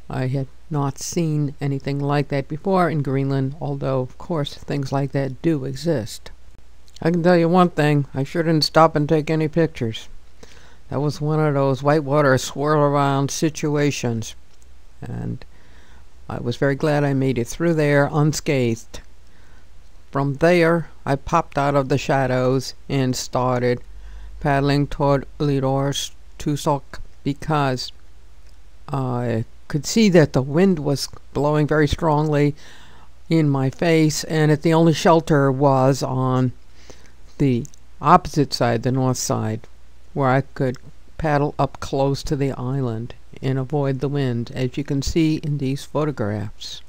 I had not seen anything like that before in Greenland, although of course things like that do exist. I can tell you one thing, I sure didn't stop and take any pictures. That was one of those whitewater swirl around situations, and I was very glad I made it through there unscathed. From there I popped out of the shadows and started paddling toward Upernavik because I could see that the wind was blowing very strongly in my face, and that the only shelter was on the opposite side, the north side, where I could paddle up close to the island and avoid the wind, as you can see in these photographs.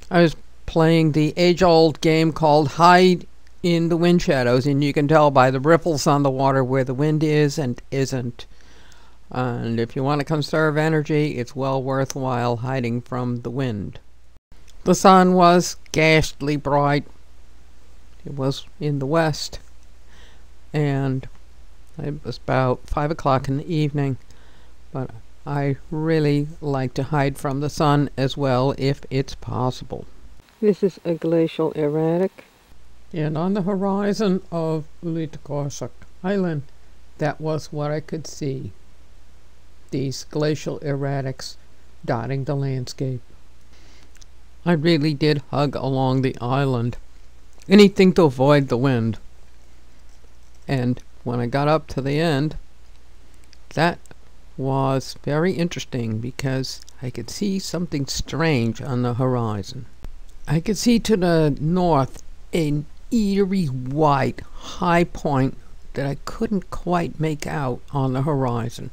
I was playing the age-old game called hide in the wind shadows, and you can tell by the ripples on the water where the wind is and isn't. And if you want to conserve energy, it's well worthwhile hiding from the wind. The sun was ghastly bright. It was in the west, and it was about 5 o'clock in the evening, but I really like to hide from the sun as well if it's possible. This is a glacial erratic, and on the horizon of Nunaquase Island, that was what I could see. These glacial erratics dotting the landscape. I really did hug along the island, anything to avoid the wind. And when I got up to the end, that was very interesting because I could see something strange on the horizon. I could see to the north an eerie white high point that I couldn't quite make out on the horizon.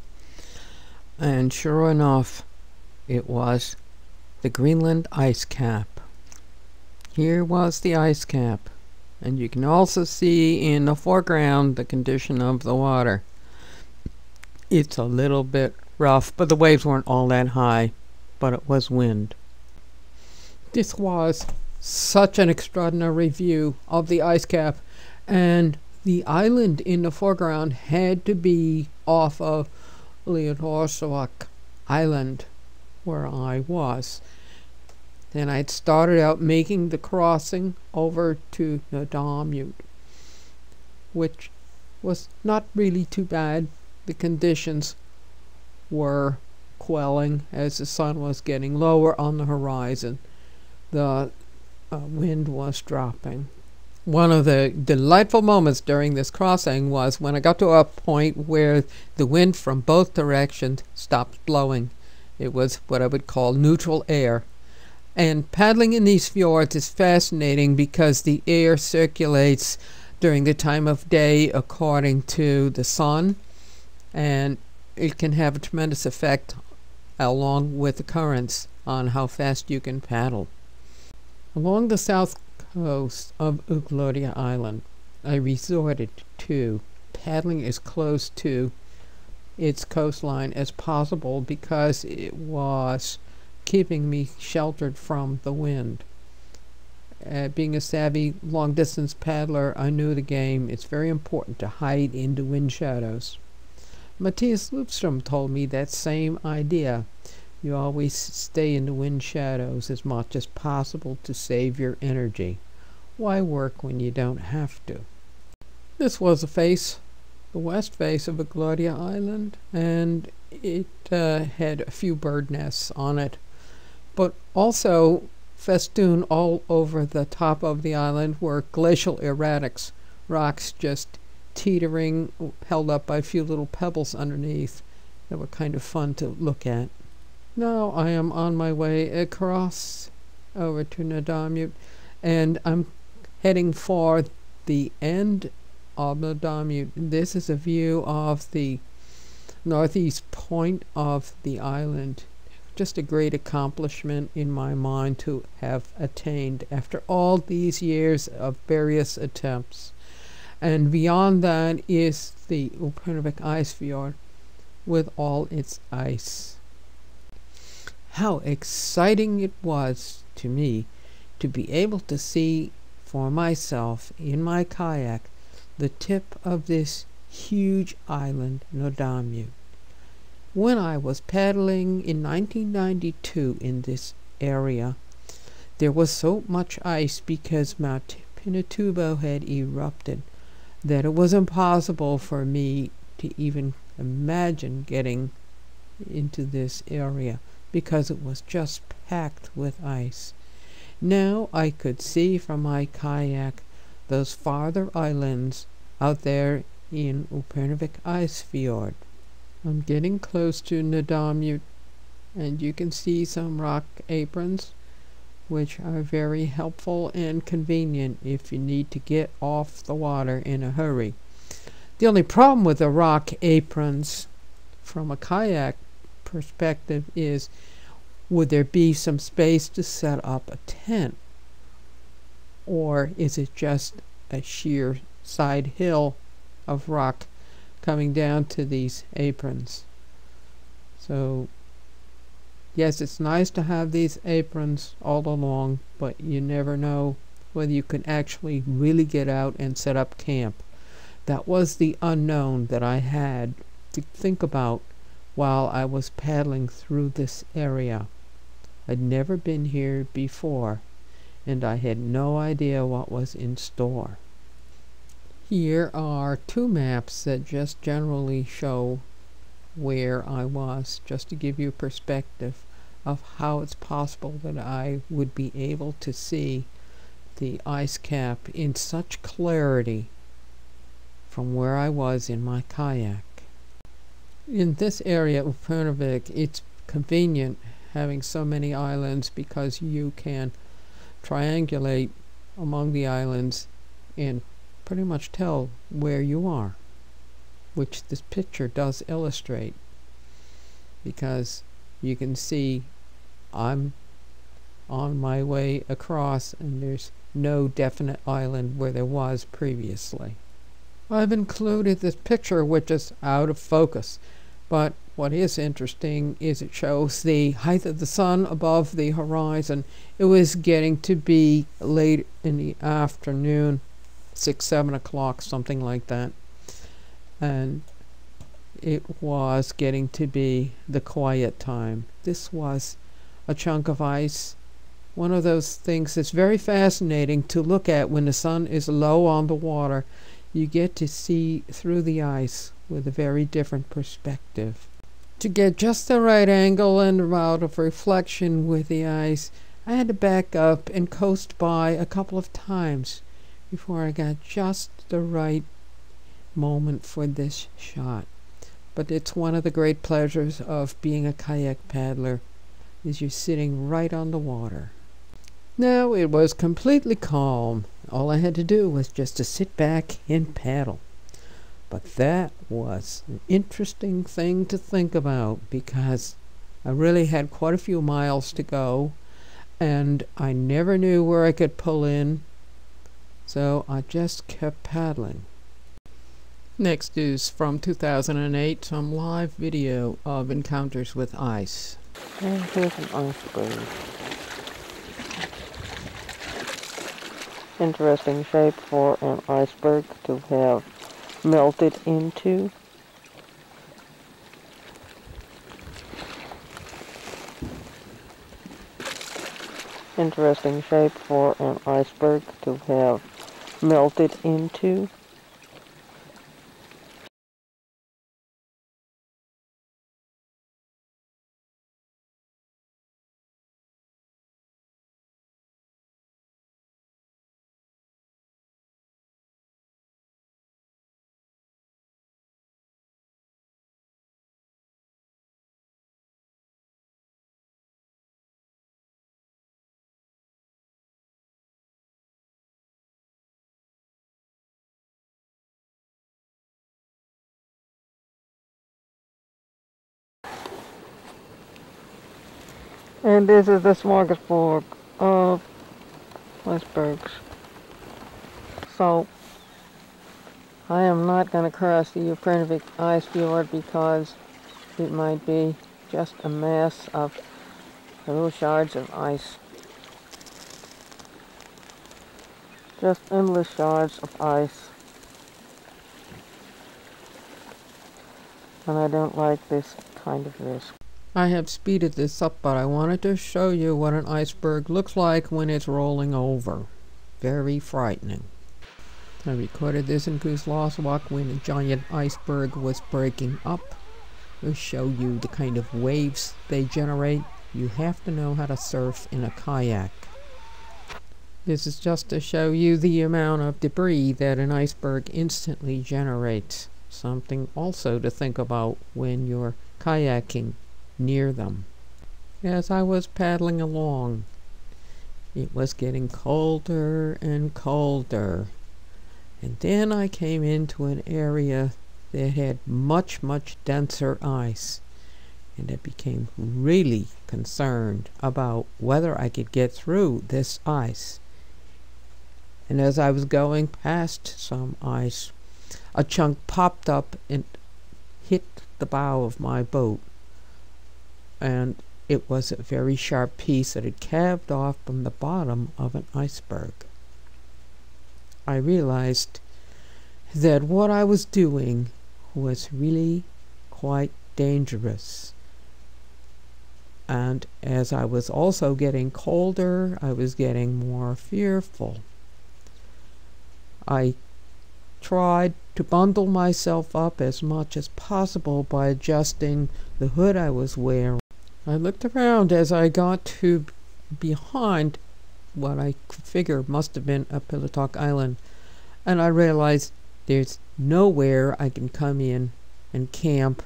And sure enough, it was the Greenland ice cap. Here was the ice cap, and you can also see in the foreground the condition of the water. It's a little bit rough, but the waves weren't all that high, but it was wind. This was such an extraordinary view of the ice cap, and the island in the foreground had to be off of Lexa Island, where I was. Then I'd started out making the crossing over to Nunaquase, which was not really too bad. The conditions were quelling as the sun was getting lower on the horizon. The wind was dropping. One of the delightful moments during this crossing was when I got to a point where the wind from both directions stopped blowing. It was what I would call neutral air. And paddling in these fjords is fascinating because the air circulates during the time of day according to the sun, and it can have a tremendous effect along with the currents on how fast you can paddle. Along the south coast of Upernavik Island, I resorted to paddling as close to its coastline as possible because it was keeping me sheltered from the wind. Being a savvy long-distance paddler, I knew the game. It's very important to hide into wind shadows. Matthias Lupstrom told me that same idea. You always stay in the wind shadows as much as possible to save your energy. Why work when you don't have to? This was the west face of Agladia Island, and it had a few bird nests on it, but also festooned all over the top of the island were glacial erratics, rocks just teetering, held up by a few little pebbles underneath that were kind of fun to look at. Now I am on my way across over to Nunaquase, and I'm heading for the end of Nunaquase. This is a view of the northeast point of the island. Just a great accomplishment in my mind to have attained after all these years of various attempts. And beyond that is the Upernavik Ice Fjord with all its ice. How exciting it was to me to be able to see for myself in my kayak the tip of this huge island, Nunaquase. When I was paddling in 1992 in this area, there was so much ice because Mount Pinatubo had erupted that it was impossible for me to even imagine getting into this area because it was just packed with ice. Now I could see from my kayak those farther islands out there in Upernavik Ice Fjord. I'm getting close to Nunaquase, and you can see some rock aprons which are very helpful and convenient if you need to get off the water in a hurry. The only problem with the rock aprons from a kayak perspective is, would there be some space to set up a tent? Or is it just a sheer side hill of rock coming down to these aprons? So yes, it's nice to have these aprons all along, but you never know whether you can actually really get out and set up camp. That was the unknown that I had to think about while I was paddling through this area. I'd never been here before, and I had no idea what was in store. Here are two maps that just generally show where I was, just to give you a perspective of how it's possible that I would be able to see the ice cap in such clarity from where I was in my kayak. In this area of Upernavik, it's convenient having so many islands because you can triangulate among the islands and pretty much tell where you are, which this picture does illustrate, because you can see I'm on my way across and there's no definite island where there was previously. I've included this picture which is out of focus, but what is interesting is it shows the height of the sun above the horizon. It was getting to be late in the afternoon, 6-7 o'clock, something like that, and it was getting to be the quiet time. This was a chunk of ice, one of those things that's very fascinating to look at when the sun is low on the water. You get to see through the ice with a very different perspective. To get just the right angle and amount of reflection with the ice, I had to back up and coast by a couple of times before I got just the right moment for this shot. But it's one of the great pleasures of being a kayak paddler, is you're sitting right on the water. Now it was completely calm. All I had to do was just to sit back and paddle. But that was an interesting thing to think about, because I really had quite a few miles to go, and I never knew where I could pull in so I just kept paddling. Next is from 2008, some live video of encounters with ice. And here's an iceberg. Interesting shape for an iceberg to have melted into. Interesting shape for an iceberg to have melted into. And this is the smorgasbord of icebergs. So, I am not going to cross the Upernavik ice fjord because it might be just a mass of little shards of ice. Just endless shards of ice. And I don't like this kind of risk. I have speeded this up, but I wanted to show you what an iceberg looks like when it's rolling over. Very frightening. I recorded this in Kangasaatsiaq when a giant iceberg was breaking up. To show you the kind of waves they generate. You have to know how to surf in a kayak. This is just to show you the amount of debris that an iceberg instantly generates. Something also to think about when you're kayaking near them. As I was paddling along, it was getting colder and colder. And then I came into an area that had much denser ice. And I became really concerned about whether I could get through this ice. And as I was going past some ice, a chunk popped up and hit the bow of my boat. And it was a very sharp piece that had calved off from the bottom of an iceberg. I realized that what I was doing was really quite dangerous. And as I was also getting colder, I was getting more fearful. I tried to bundle myself up as much as possible by adjusting the hood I was wearing. I looked around as I got to behind what I figure must have been Aappilattoq Island, and I realized there's nowhere I can come in and camp,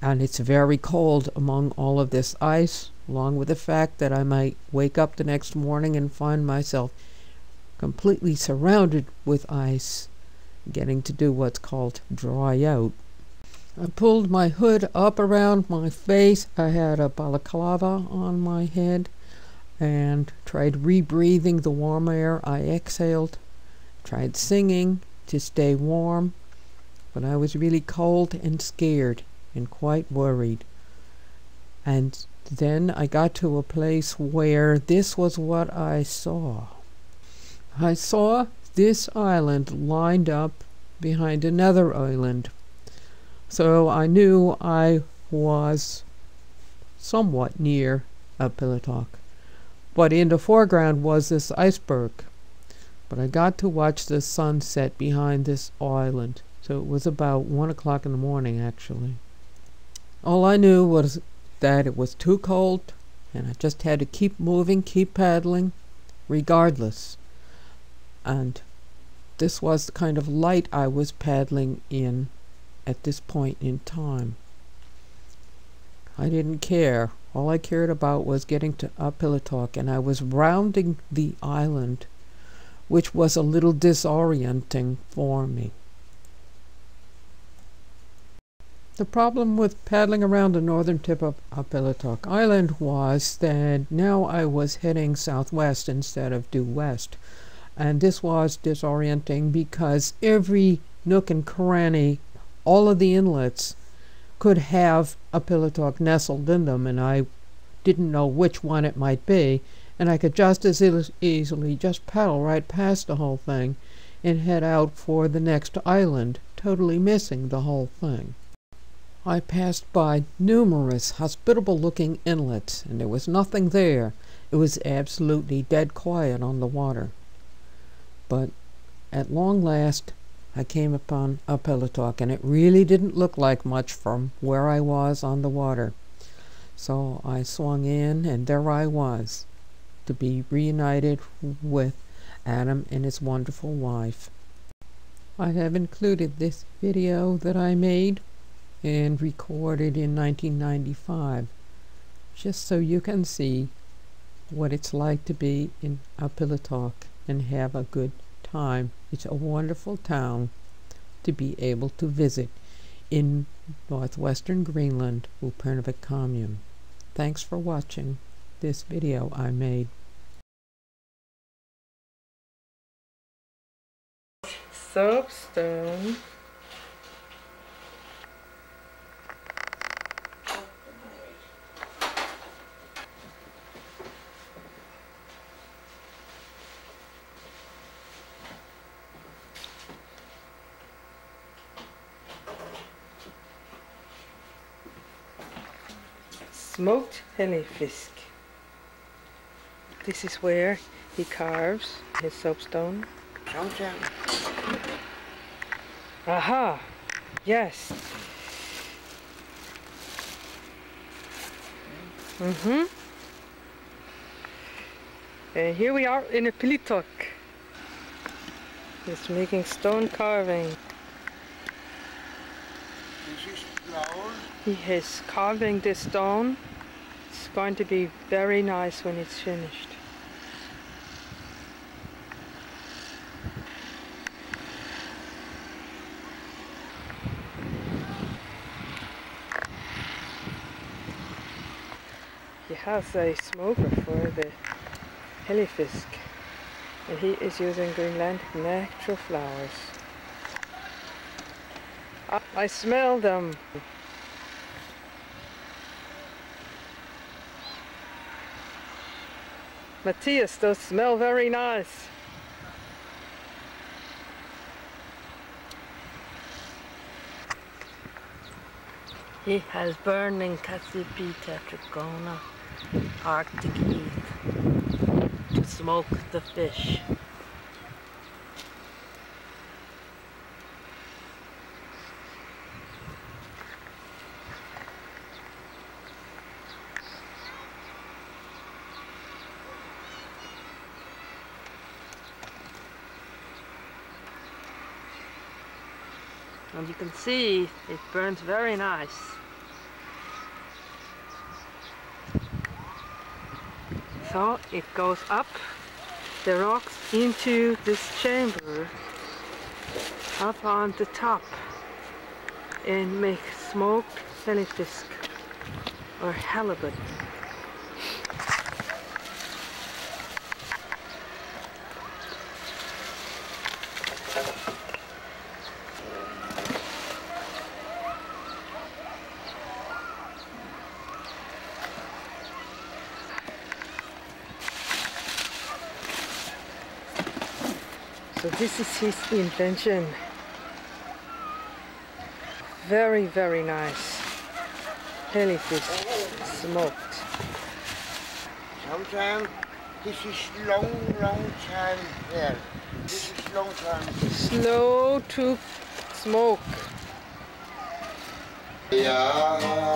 and it's very cold among all of this ice, along with the fact that I might wake up the next morning and find myself completely surrounded with ice, getting to do what's called dry out. I pulled my hood up around my face. I had a balaclava on my head and tried rebreathing the warm air I exhaled. Tried singing to stay warm, but I was really cold and scared and quite worried. And then I got to a place where this was what I saw. I saw this island lined up behind another island. So I knew I was somewhat near Aappilattoq. But in the foreground was this iceberg. But I got to watch the sunset behind this island. So it was about 1 o'clock in the morning, actually. All I knew was that it was too cold, and I just had to keep moving, keep paddling, regardless. And this was the kind of light I was paddling in at this point in time. I didn't care. All I cared about was getting to Aappilattoq, and I was rounding the island, which was a little disorienting for me. The problem with paddling around the northern tip of Aappilattoq Island was that now I was heading southwest instead of due west. And this was disorienting because every nook and cranny, all of the inlets, could have Aappilattoq nestled in them, and I didn't know which one it might be, and I could just as easily just paddle right past the whole thing and head out for the next island, totally missing the whole thing. I passed by numerous hospitable-looking inlets, and there was nothing there. It was absolutely dead quiet on the water. But at long last, I came upon Aappilattoq, and it really didn't look like much from where I was on the water. So I swung in, and there I was, to be reunited with Adam and his wonderful wife. I have included this video that I made and recorded in 1995, just so you can see what it's like to be in Aappilattoq and have a good time. It's a wonderful town to be able to visit in northwestern Greenland, Upernavik commune. Thanks for watching this video I made. Soapstone. Smoked hellefisk. This is where he carves his soapstone. Aha! Yes. And here we are in Aappilattoq. He's making stone carving. He is carving this stone. It's going to be very nice when it's finished. He has a smoker for the hellefisk, and he is using Greenlandic natural flowers. I smell them. Matthias, those smell very nice. He has burning Kangasaatsiaq Arctic heat to smoke the fish. And you can see it burns very nice. So it goes up the rocks into this chamber up on the top and makes smoked hellefisk or halibut. So this is his invention. Very, very nice. Hellefisk smoked. Sometimes this is long time here. This is long time. Slow to smoke. Yeah.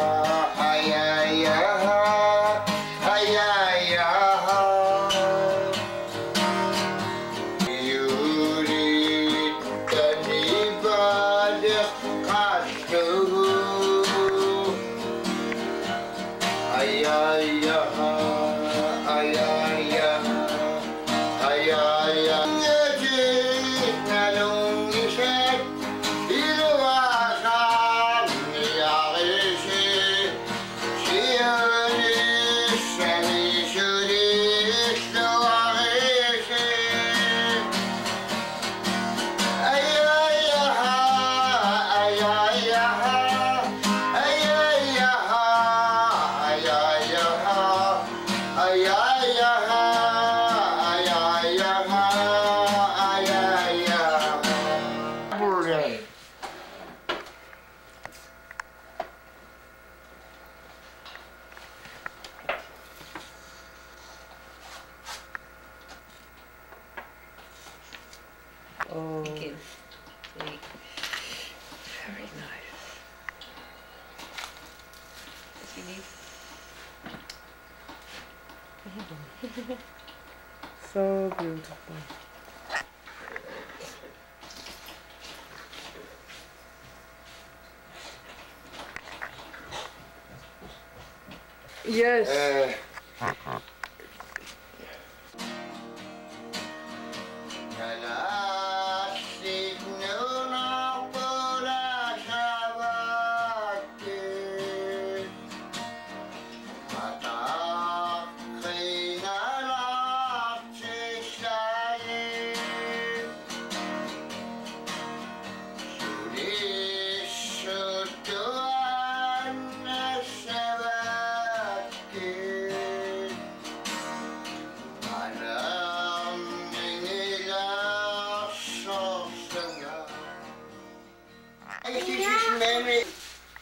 So beautiful. Yes.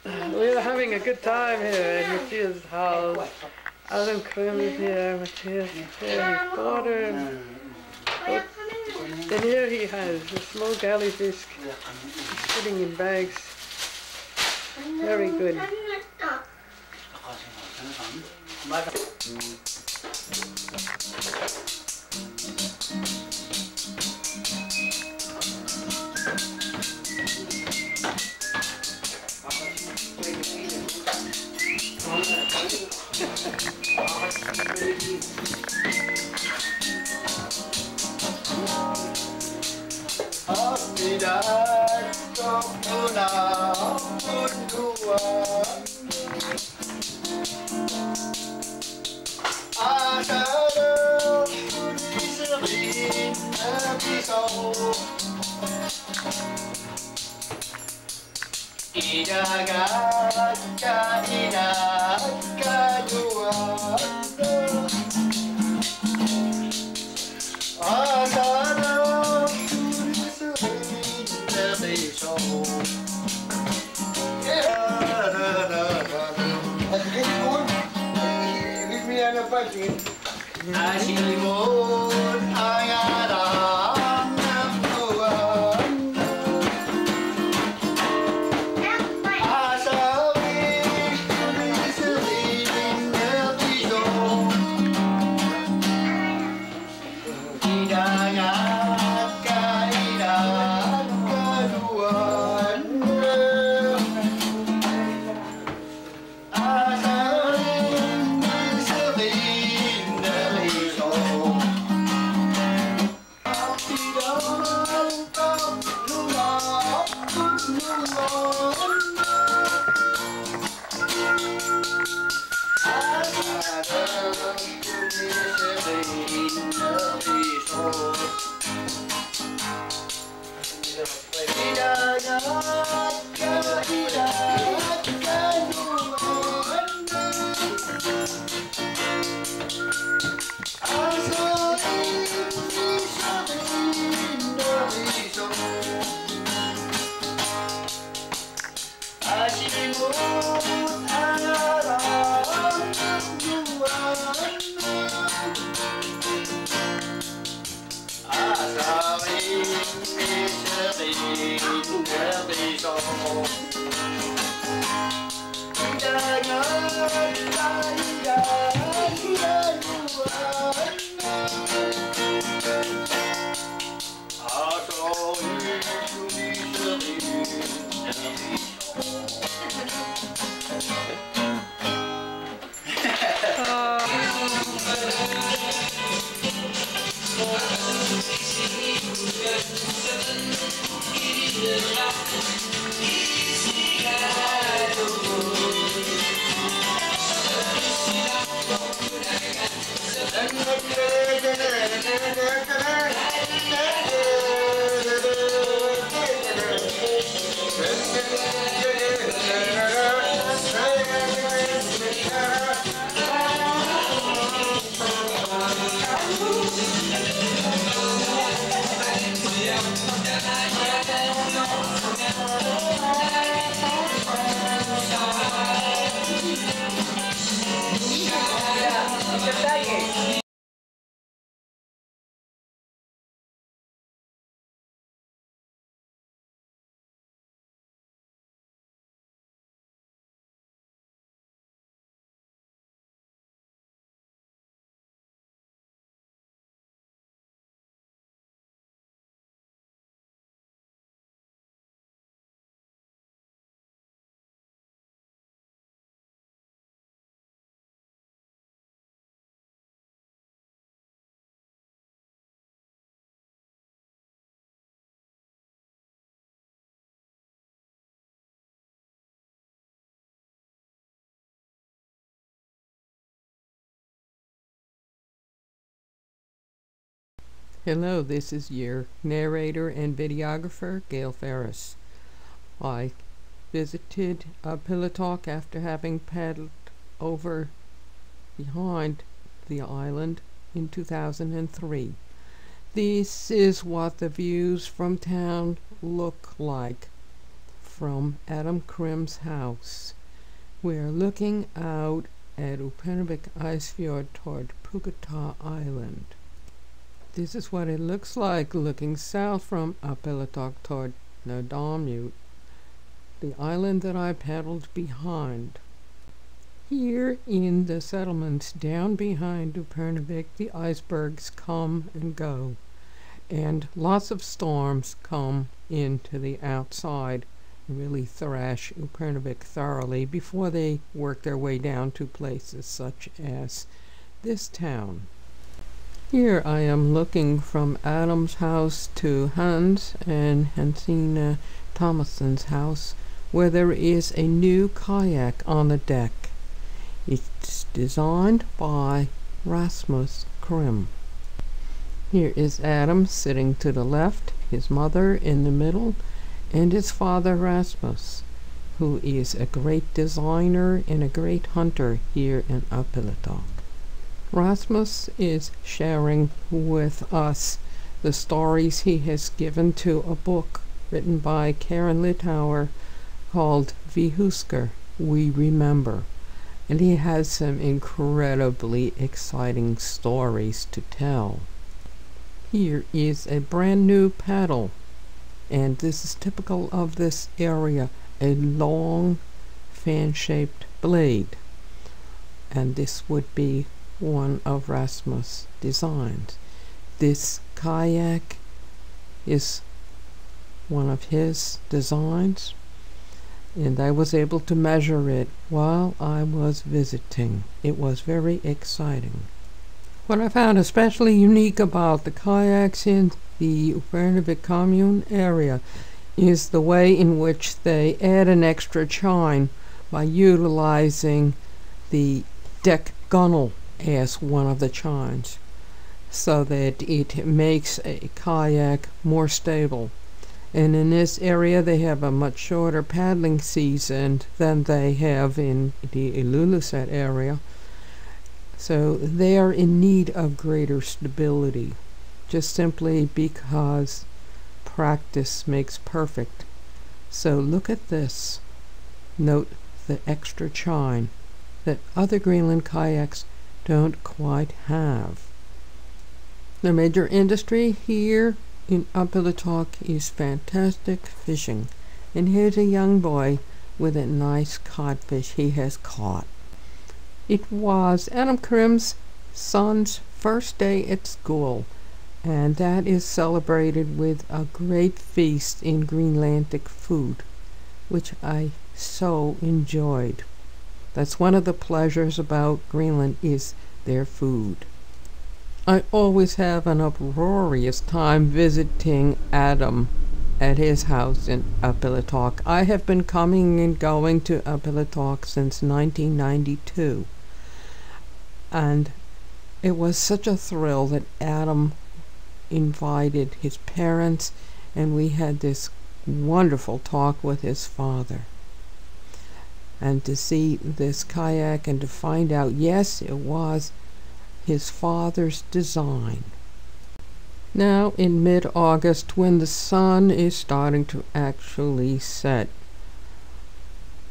We're having a good time here in Matthias' house. Adam Krim is here, Matthias is here, his daughter. And here he has a small galley fish sitting in bags. Very good. Hello, this is your narrator and videographer, GEFerris. I visited Aappilattoq after having paddled over behind the island in 2003. This is what the views from town look like from Adam Krim's house. We're looking out at Upernavik Ice Fjord toward Pugatar Island. This is what it looks like looking south from Aappilattoq toward Nunaquase, the island that I paddled behind. Here in the settlements down behind Upernavik, the icebergs come and go, and lots of storms come into the outside and really thrash Upernavik thoroughly before they work their way down to places such as this town. Here I am looking from Adam's house to Hans and Hansina Thomason's house, where there is a new kayak on the deck. It's designed by Rasmus Krim. Here is Adam sitting to the left, his mother in the middle, and his father Rasmus, who is a great designer and a great hunter here in Aappilattoq. Rasmus is sharing with us the stories he has given to a book written by Karen Littauer called Vi Husker, We Remember. And he has some incredibly exciting stories to tell. Here is a brand new paddle, and this is typical of this area, a long fan-shaped blade. And this would be one of Rasmus' designs. This kayak is one of his designs, and I was able to measure it while I was visiting. It was very exciting. What I found especially unique about the kayaks in the Upernavik commune area is the way in which they add an extra chine by utilizing the deck gunnel as one of the chines, so that it makes a kayak more stable. And in this area they have a much shorter paddling season than they have in the Ilulissat area, so they are in need of greater stability, just simply because practice makes perfect. So look at this. Note the extra chine that other Greenland kayaks don't quite have. The major industry here in Aappilattoq is fantastic fishing, and here's a young boy with a nice codfish he has caught. It was Adam Krim's son's first day at school, and that is celebrated with a great feast in Greenlandic food, which I so enjoyed. That's one of the pleasures about Greenland, is their food. I always have an uproarious time visiting Adam at his house in Aappilattoq. I have been coming and going to Aappilattoq since 1992. And it was such a thrill that Adam invited his parents, and we had this wonderful talk with his father. And to see this kayak and to find out, yes, it was his father's design. Now in mid-August, when the sun is starting to actually set,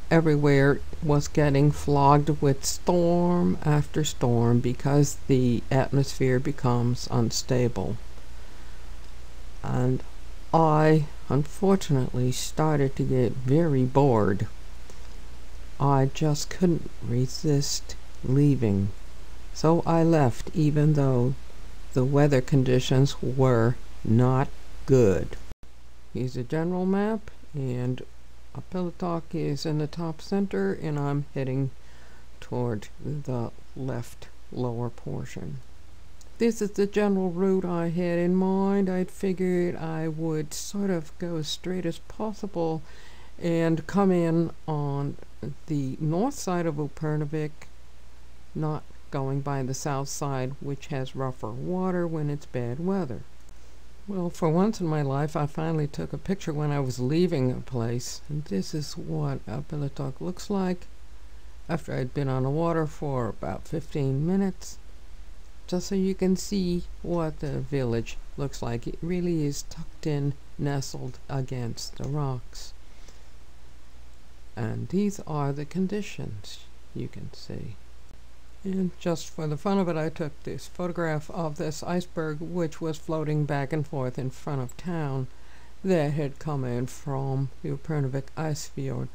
everywhere was getting flogged with storm after storm because the atmosphere becomes unstable. And I, unfortunately, started to get very bored. I just couldn't resist leaving. So I left, even though the weather conditions were not good. Here's a general map, and Aappilattoq is in the top center, and I'm heading toward the left lower portion. This is the general route I had in mind. I'd figured I would sort of go as straight as possible and come in on the north side of Upernavik, not going by the south side, which has rougher water when it's bad weather. Well, for once in my life, I finally took a picture when I was leaving a place. And this is what Aappilattoq looks like after I'd been on the water for about 15 minutes. Just so you can see what the village looks like. It really is tucked in, nestled against the rocks. And these are the conditions you can see. And just for the fun of it, I took this photograph of this iceberg which was floating back and forth in front of town that had come in from the Upernavik ice fjord.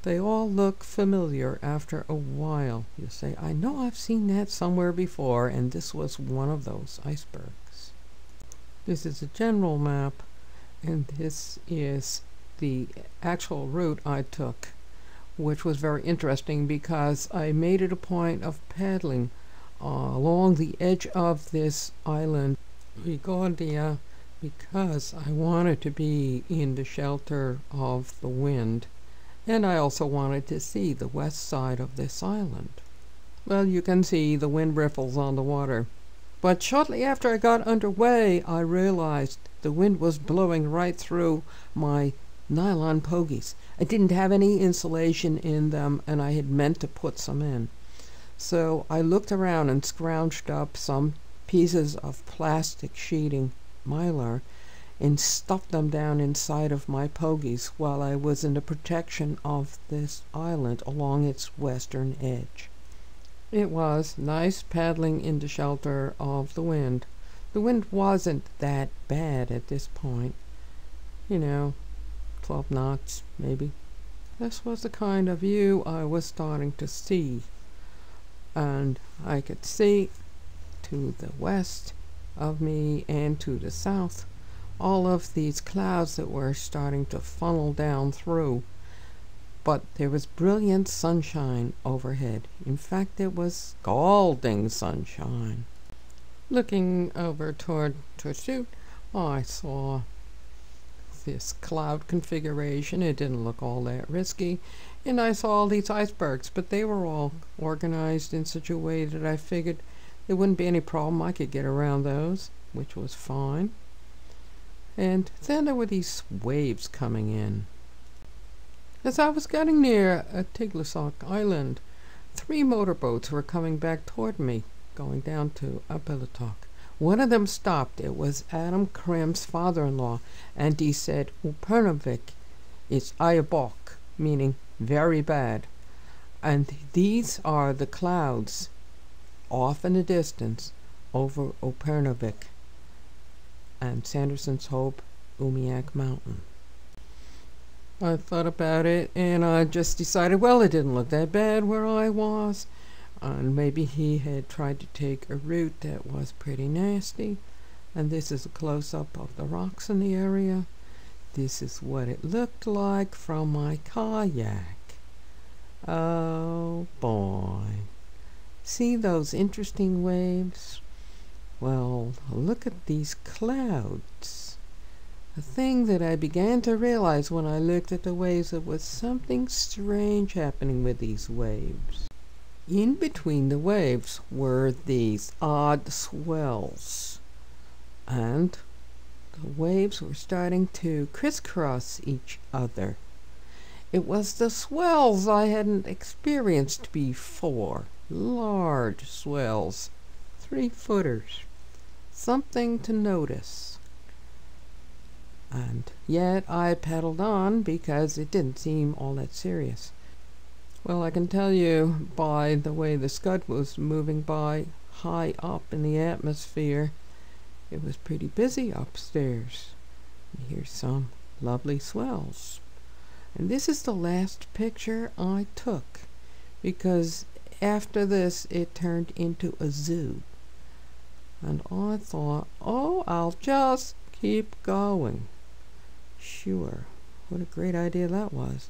They all look familiar after a while. You say, I know I've seen that somewhere before, and this was one of those icebergs. This is a general map, and this is the actual route I took, which was very interesting because I made it a point of paddling along the edge of this island, Rigordia, because I wanted to be in the shelter of the wind, and I also wanted to see the west side of this island. Well, you can see the wind ripples on the water. But shortly after I got underway, I realized the wind was blowing right through my nylon pogies. I didn't have any insulation in them, and I had meant to put some in. So I looked around and scrounged up some pieces of plastic sheeting, mylar, and stuffed them down inside of my pogies while I was in the protection of this island along its western edge. It was nice paddling in the shelter of the wind. The wind wasn't that bad at this point. 12 knots, maybe. This was the kind of view I was starting to see. And I could see to the west of me and to the south all of these clouds that were starting to funnel down through. But there was brilliant sunshine overhead. In fact, it was scalding sunshine. Looking over toward Tortuga, I saw this cloud configuration. It didn't look all that risky. And I saw all these icebergs, but they were all organized in such a way that I figured there wouldn't be any problem. I could get around those, which was fine. And then there were these waves coming in. As I was getting near Kangasaatsiaq Island, 3 motorboats were coming back toward me, going down to Aappilattoq. One of them stopped. It was Adam Krim's father-in-law, and he said, Upernavik is Icebergs, meaning very bad. And these are the clouds off in the distance over Upernavik and Sanderson's Hope, Umiak Mountain. I thought about it, and I just decided, well, it didn't look that bad where I was. And maybe he had tried to take a route that was pretty nasty. And this is a close-up of the rocks in the area. This is what it looked like from my kayak. Oh boy. See those interesting waves? Well, look at these clouds. The thing that I began to realize when I looked at the waves, there was something strange happening with these waves. In between the waves were these odd swells, and the waves were starting to crisscross each other. It was the swells I hadn't experienced before. Large swells, 3-footers. Something to notice. And yet I paddled on because it didn't seem all that serious. Well, I can tell you by the way the scud was moving by high up in the atmosphere, it was pretty busy upstairs. And here's some lovely swells. And this is the last picture I took, because after this it turned into a zoo. And I thought, oh, I'll just keep going. Sure, what a great idea that was.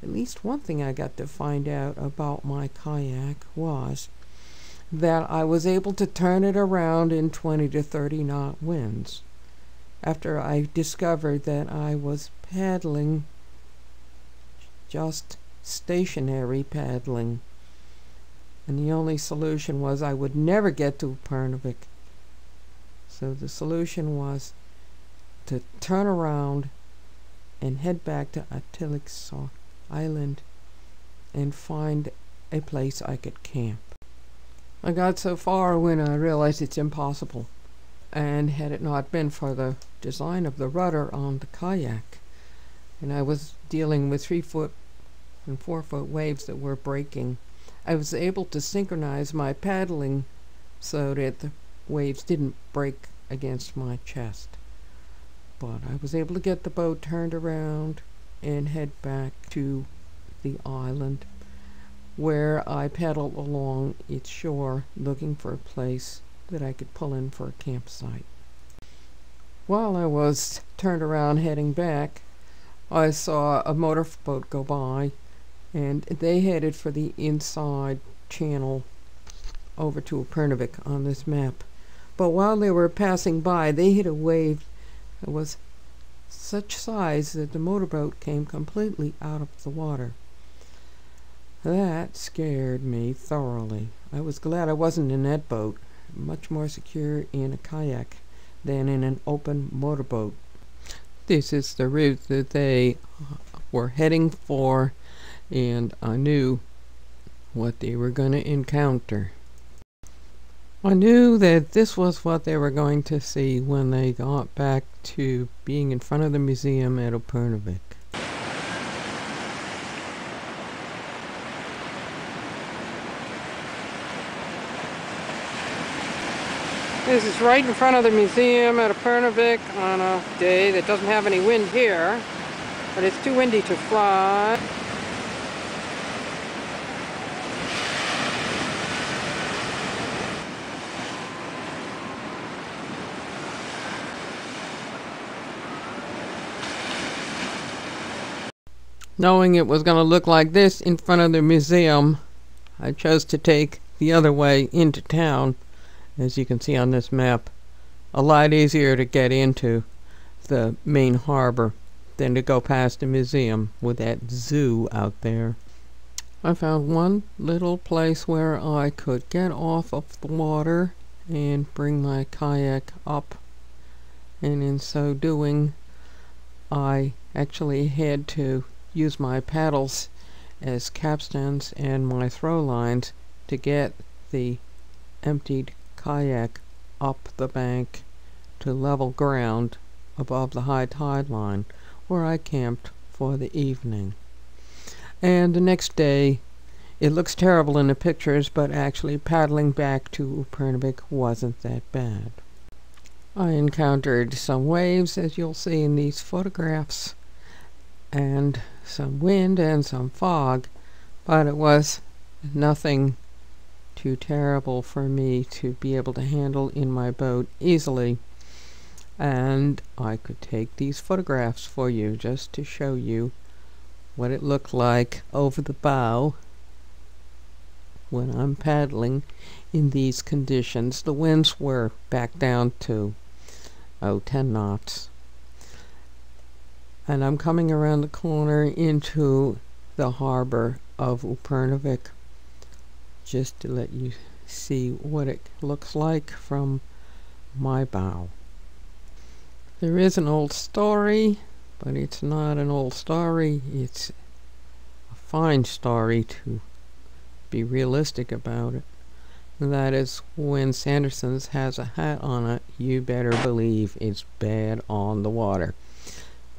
At least one thing I got to find out about my kayak was that I was able to turn it around in 20 to 30 knot winds. After I discovered that I was paddling, just stationary paddling. And the only solution was I would never get to Upernavik. So the solution was to turn around and head back to Aappilattoq Island and find a place I could camp. I got so far when I realized it's impossible, and had it not been for the design of the rudder on the kayak, and I was dealing with 3-foot and 4-foot waves that were breaking, I was able to synchronize my paddling so that the waves didn't break against my chest. But I was able to get the boat turned around and head back to the island, where I paddled along its shore looking for a place that I could pull in for a campsite. While I was turned around heading back, I saw a motorboat go by, and they headed for the inside channel over to Upernavik on this map. But while they were passing by, they hit a wave that was such size that the motorboat came completely out of the water. That scared me thoroughly. I was glad I wasn't in that boat, much more secure in a kayak than in an open motorboat. This is the route that they were heading for, and I knew what they were going to encounter. I knew that this was what they were going to see when they got back to being in front of the museum at Upernavik. This is right in front of the museum at Upernavik on a day that doesn't have any wind here, but it's too windy to fly. Knowing it was going to look like this in front of the museum, I chose to take the other way into town. As you can see on this map, a lot easier to get into the main harbor than to go past the museum with that zoo out there. I found one little place where I could get off of the water and bring my kayak up, and in so doing I actually had to use my paddles as capstans and my throw lines to get the emptied kayak up the bank to level ground above the high tide line, where I camped for the evening. And the next day, it looks terrible in the pictures, but actually paddling back to Upernavik wasn't that bad. I encountered some waves, as you'll see in these photographs, and some wind and some fog, but it was nothing too terrible for me to be able to handle in my boat easily. And I could take these photographs for you just to show you what it looked like over the bow when I'm paddling in these conditions. The winds were back down to 10 knots. And I'm coming around the corner into the harbor of Upernavik, just to let you see what it looks like from my bow. There is an old story, but it's not an old story. It's a fine story to be realistic about it. And that is, when Sanderson's has a hat on it, you better believe it's bad on the water.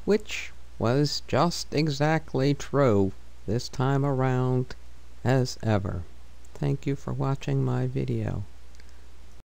Which was just exactly true this time around as ever. Thank you for watching my video.